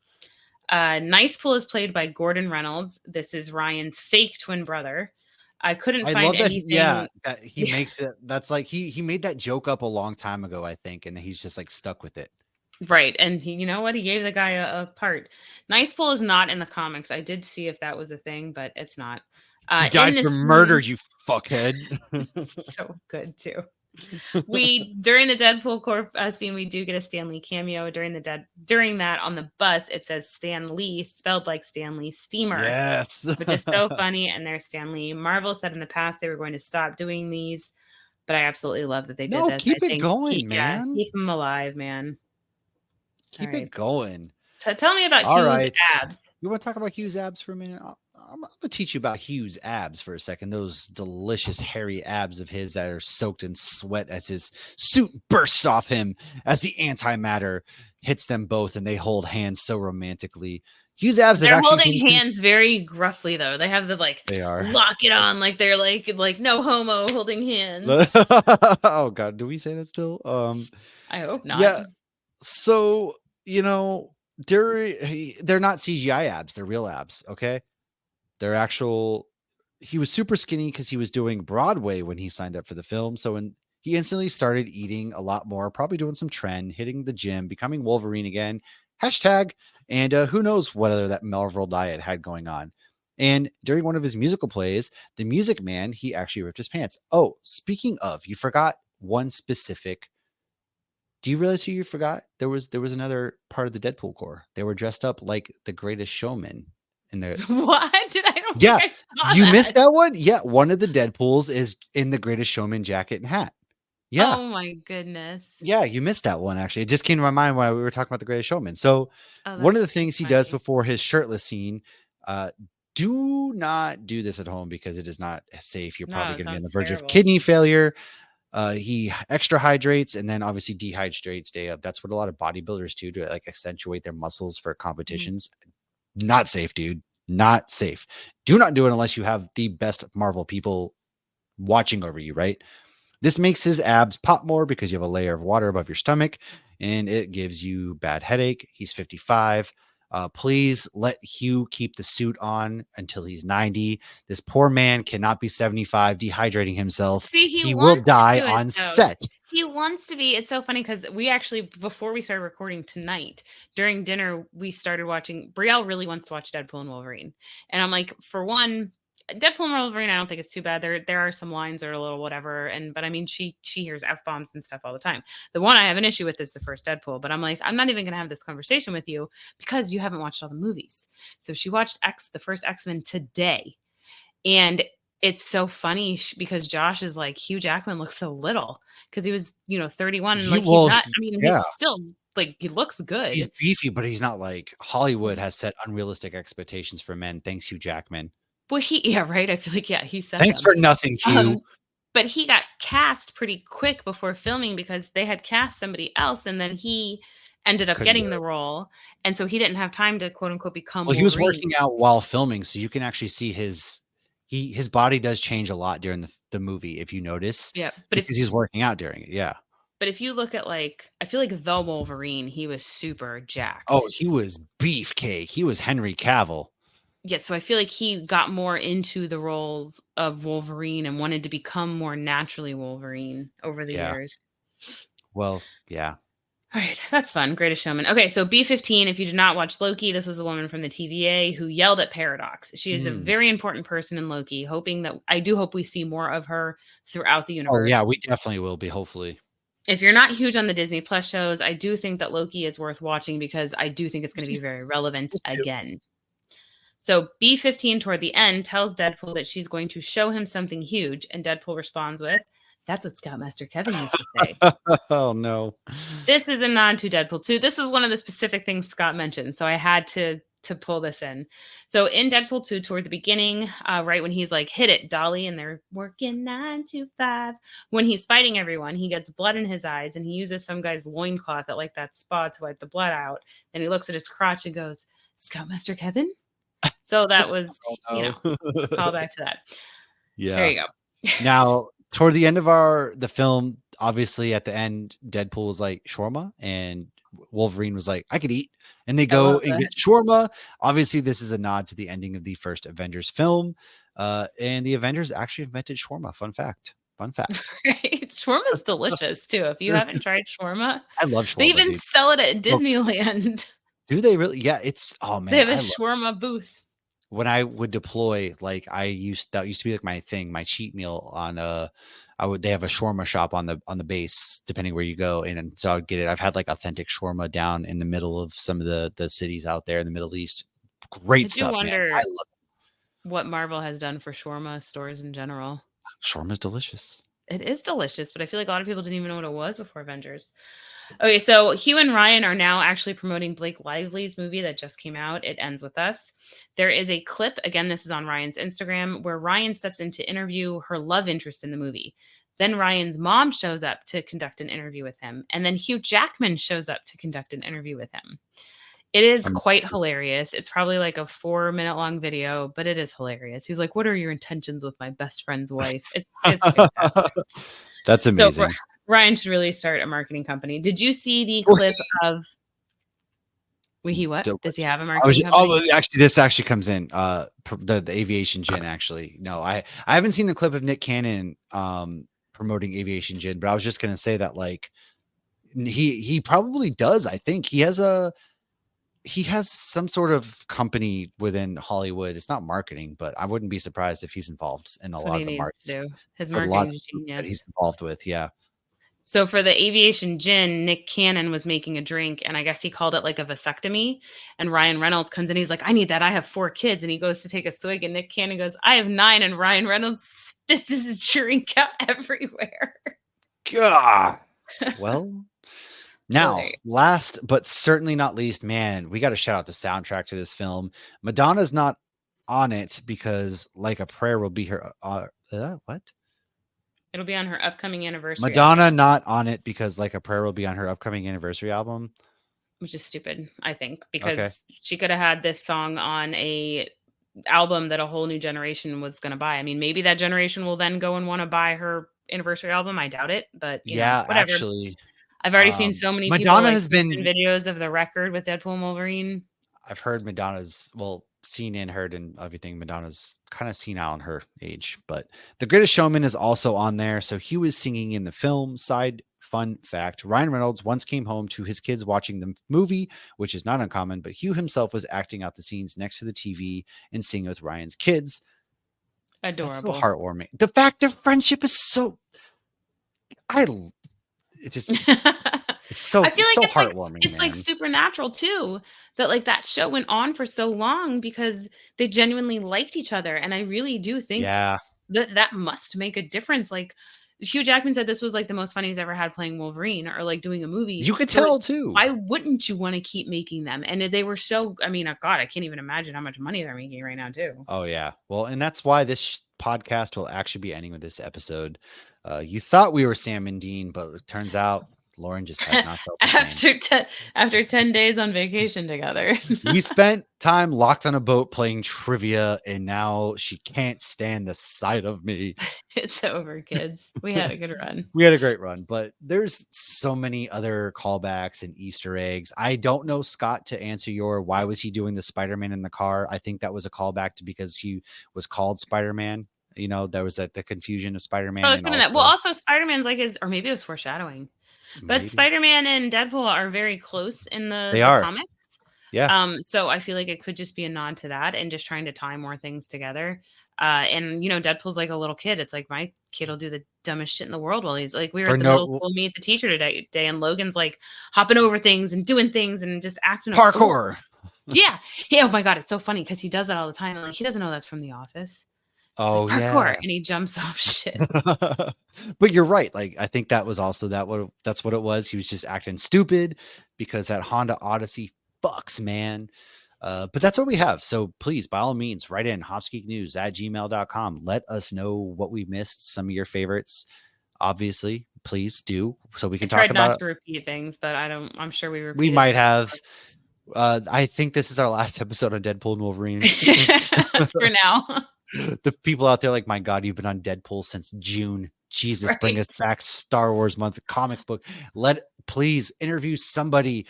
Nice Pool is played by Gordon Reynolds. This is Ryan's fake twin brother. I couldn't find anything. That he makes it. That's like he made that joke up a long time ago, I think, and he's just like stuck with it. Right. And he, you know what? He gave the guy a part. Nice Pool is not in the comics. I did see if that was a thing, but it's not. He died for murder, you fuckhead. So good too. During the Deadpool Corp scene, we do get a Stan Lee cameo. During that on the bus, it says Stan Lee, spelled like Stanley Steamer. Yes. Which is so funny. And there's Stan Lee. Marvel said in the past they were going to stop doing these, but I absolutely love that they did this. Keep it going, man. Keep them alive, man. Keep it going. Tell me about Hugh's abs. You want to talk about Hugh's abs for a minute? I'm going to teach you about Hugh's abs for a second. Those delicious hairy abs of his that are soaked in sweat as his suit bursts off him as the antimatter hits them both and they hold hands so romantically. Hugh's abs have They're actually holding been hands very gruffly though. They have the they are. lock it on, like they're like no homo holding hands. Oh god, do we say that still? I hope not. Yeah. So, you know, they're not CGI abs, they're real abs, okay? They're actual he was super skinny because he was doing Broadway when he signed up for the film. So when he instantly started eating a lot more, probably doing some trend, hitting the gym, becoming Wolverine again. Hashtag, and who knows whether that Marvel diet had going on. And during one of his musical plays, the Music Man, he actually ripped his pants. Oh, speaking of, you forgot one specific. Do you realize who you forgot? There was another part of the Deadpool corps. They were dressed up like the Greatest Showman in the What? I don't think yeah, I saw you that. missed that one? Yeah, one of the Deadpools is in the Greatest Showman jacket and hat. Yeah. Oh my goodness. Yeah, you missed that one, actually. It just came to my mind while we were talking about The Greatest Showman. So, Oh, one of the that's too things he does funny. before his shirtless scene, uh, do not do this at home because it is not safe. You're No, probably it gonna be on the sounds verge of terrible. kidney failure. He extra hydrates and then obviously dehydrates day of. That's what a lot of bodybuilders do to like accentuate their muscles for Mhm. competitions. Not safe, dude. Not safe. Do not do it unless you have the best Marvel people watching over you, right? This makes his abs pop more because you have a layer of water above your stomach and it gives you bad headache. He's 55. Please let Hugh keep the suit on until he's 90. This poor man cannot be 75, dehydrating himself. See, he He will wants to die do it on though. set. He wants to be. It's so funny because we actually, before we started recording tonight, during dinner, we started watching. Brielle really wants to watch Deadpool and Wolverine, and I'm like, for one, Deadpool and Wolverine, I don't think it's too bad. There are some lines that are a little whatever, and but I mean, she hears f bombs and stuff all the time. The one I have an issue with is the first Deadpool, but I'm like, I'm not even gonna have this conversation with you because you haven't watched all the movies. So she watched the first X-Men today, and it's so funny because Josh is like, Hugh Jackman looks so little because he was, 31. And He like, he's will, not, I mean, yeah, he's still like, he looks he's good. beefy, but he's not like Hollywood has set unrealistic expectations for men. Thanks, Hugh Jackman. Well, yeah, right. I feel like, yeah, he set Thanks them. for nothing, Hugh. Um, but he got cast pretty quick before filming because they had cast somebody else and then he ended up Couldn't do getting the it. role. And so he didn't have time to quote unquote become Well, he was Wolverine. working out while filming, so you can actually see his body does change a lot during the movie if you notice Yeah. because he's working out during it. Yeah. But if you look at like, I feel like the Wolverine, he was super Oh, jacked. he was beefcake. He was Henry Cavill. Yeah, so I feel like he got more into the role of Wolverine and wanted to become more naturally Wolverine over the Yeah. years. Well, yeah. All right, that's fun. Greatest Showman. Okay, so B15, if you did not watch Loki, this was a woman from the TVA who yelled at Paradox. She is a Mm. very important person in Loki, hoping that I do hope we see more of her throughout the Oh, yeah, universe. we definitely will be, hopefully. If you're not huge on the Disney Plus shows, I do think that Loki is worth watching because I do think it's going to be very relevant Just two. again. So B15 toward the end tells Deadpool that she's going to show him something huge, and Deadpool responds with, "That's what Scoutmaster Kevin used to say." Oh, no. This is a nod to Deadpool 2. This is one of the specific things Scott mentioned, so I had to pull this in. So in Deadpool 2, toward the beginning, right when he's like, "Hit it, Dolly," and they're working 9 to 5. When he's fighting everyone, he gets blood in his eyes, and he uses some guy's loincloth at like that spa to wipe the blood out. Then he looks at his crotch and goes, "Scoutmaster Kevin?" So that was, Oh, no. call back to that. There Yeah. you go. Now, toward the end of the film, obviously at the end, Deadpool was like shawarma, and Wolverine was like, "I could eat," and they I go love and that. get shawarma. Obviously, this is a nod to the ending of the first Avengers film, and the Avengers actually invented shawarma. Fun fact. Fun fact. Right? Shawarma's delicious too. If you haven't tried shawarma, I love they shawarma, even dude. sell it at So Disneyland. do they really? Yeah, it's oh They man, have a I love shawarma booth. when I would deploy, like that used to be like my thing, my cheat meal on they have a shawarma shop on the base, depending where you go. And so I'd get it. I've had like authentic shawarma down in the middle of some of the cities out there in the Middle East. I Great do stuff, man. I wonder love what Marvel has done for shawarma stores in general. shawarma's delicious. It is delicious, but I feel like a lot of people didn't even know what it was before Avengers. Okay, so Hugh and Ryan are now actually promoting Blake Lively's movie that just came out. It Ends With Us. There is a clip, again, this is on Ryan's Instagram, where Ryan steps in to interview her love interest in the movie. Then Ryan's mom shows up to conduct an interview with him. And then Hugh Jackman shows up to conduct an interview with him. It is Um, quite hilarious. It's probably like a 4-minute long video, but it is hilarious. He's like, "What are your intentions with my best friend's wife?" It's fantastic. That's So, amazing. Ryan should really start a marketing company. Did you see the Well, clip of he what? do Does he have a I was marketing just, oh, company? well, actually, this actually comes in the aviation gin. Actually, no, I haven't seen the clip of Nick Cannon promoting aviation gin, but I was just gonna say that like he probably does. I think he has some sort of company within Hollywood. It's not marketing, but I wouldn't be surprised if he's involved in a That's what lot he of the needs markets to do. His for a lot of marketing's the movies that he's genius. involved with. Yeah. So for the aviation gin, Nick Cannon was making a drink, and I guess he called it like a vasectomy. And Ryan Reynolds comes in, he's like, "I need that. I have 4 kids." And he goes to take a swig, and Nick Cannon goes, "I have 9." And Ryan Reynolds spits his drink out everywhere. God. Well, now, Hilarious. last but certainly not least, man, we got to shout out the soundtrack to this film. Madonna's not on it because "Like a Prayer" will be her. What? It'll be on her upcoming anniversary Madonna album, not on it because "Like a Prayer" will be on her upcoming anniversary album. which is stupid, I think, Okay. because she could have had this song on a album that a whole new generation was going to buy. I mean, maybe that generation will then go and want to buy her anniversary album. I doubt it, but Yeah, whatever. actually, I've already seen so many people Madonna like has posting been. videos of the record with Deadpool and Wolverine. I've heard Madonna's, well, seen and heard and everything. Madonna's kind of seen out on her age, but The Greatest Showman is also on there. So he was singing in the film. Side fun fact: Ryan Reynolds once came home to his kids watching the movie, which is not uncommon, but Hugh himself was acting out the scenes next to the TV and singing with Ryan's kids. That's so Adorable. heartwarming. The fact their friendship is so, I, it just, I feel it's like so heartwarming, it's like man. supernatural too, that like that show went on for so long because they genuinely liked each other, and I really do think Yeah, that that must make a difference. Like Hugh Jackman said this was like the most fun he's ever had playing Wolverine or like doing a movie. you could So like tell too. why wouldn't you want to keep making them? And they were so I mean, God, I can't even imagine how much money they're making right now too. Oh yeah. Well, and that's why this podcast will actually be ending with this episode. You thought we were Sam and Dean, but it turns out Lauren just has not felt the same. After 10 days on vacation together. We spent time locked on a boat playing trivia, and now she can't stand the sight of me. It's over, kids. We had a good run. We had a great run, but there's so many other callbacks and Easter eggs. I don't know, Scott, to answer your why was he doing the Spider-Man in the car? I think that was a callback to because he was called Spider-Man. You know, there was the confusion of Oh, Spider-Man it and could've been that. Well, also also Spider-Man's like his or maybe it was foreshadowing. But maybe Spider-Man and Deadpool are very close in they the are. comics. Yeah. So I feel like it could just be a nod to that and just trying to tie more things together. And Deadpool's like a little kid. It's like my kid will do the dumbest shit in the world while he's like we were For at the middle no school meet the teacher today, and Logan's like hopping over things and doing things and just acting a fool. parkour. Yeah. Yeah. Oh my God, it's so funny because he does that all the time. Like he doesn't know that's from The Office. He's like Oh parkour yeah. and he jumps off shit. But you're right. Like I think that was also that's what it was. He was just acting stupid because that Honda Odyssey fucks, man. But that's what we have. So please, by all means, write in hopsgeeknews@gmail.com. Let us know what we missed, some of your favorites. Obviously, please do so we I can talk tried not about it. to repeat things, but I'm sure we We repeated might stuff. have. I think this is our last episode on Deadpool and Wolverine. For now. The people out there like, my God, you've been on Deadpool since June. Jesus, bring us Right. back Star Wars month, comic book. Please interview somebody.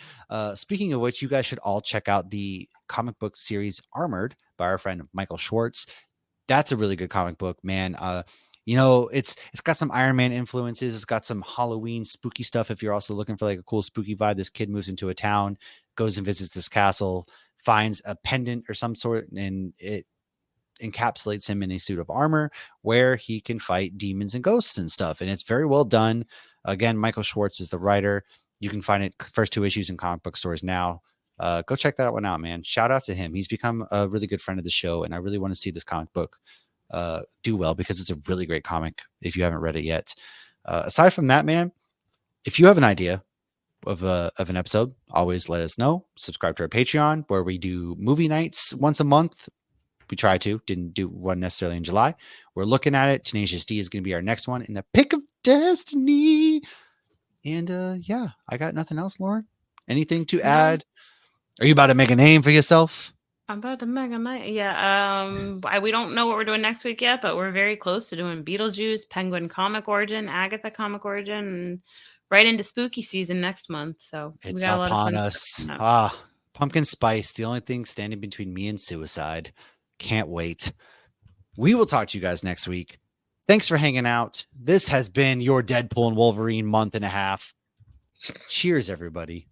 Speaking of which, you guys should all check out the comic book series Armored by our friend Michael Schwartz. That's a really good comic book, man. It's got some Iron Man influences. It's got some Halloween spooky stuff. If you're also looking for like a cool spooky vibe, this kid moves into a town, goes and visits this castle, finds a pendant or some sort, and it encapsulates him in a suit of armor where he can fight demons and ghosts and stuff. And it's very well done. Again, Michael Schwartz is the writer. You can find it first 2 issues in comic book stores now. Go check that one out, man. Shout out to him. He's become a really good friend of the show, and I really want to see this comic book do well because it's a really great comic if you haven't read it yet. Aside from that, man, if you have an idea of an episode, always let us know. Subscribe to our Patreon where we do movie nights once a month. We try to, didn't do one necessarily in July. We're looking at it. Tenacious D is going to be our next one in the Pick of Destiny. And yeah, I got nothing else, Lauren. Anything to No. add Are you about to make a name for yourself? I'm about to make a night. Yeah. We don't know what we're doing next week yet, but we're very close to doing Beetlejuice, Penguin Comic Origin, Agatha Comic Origin, and right into spooky season next month. So we It's got a lot of upon fun stuff us. coming up. Pumpkin spice, the only thing standing between me and suicide. Can't wait. We will talk to you guys next week. Thanks for hanging out. This has been your Deadpool and Wolverine month and a half. Cheers, everybody.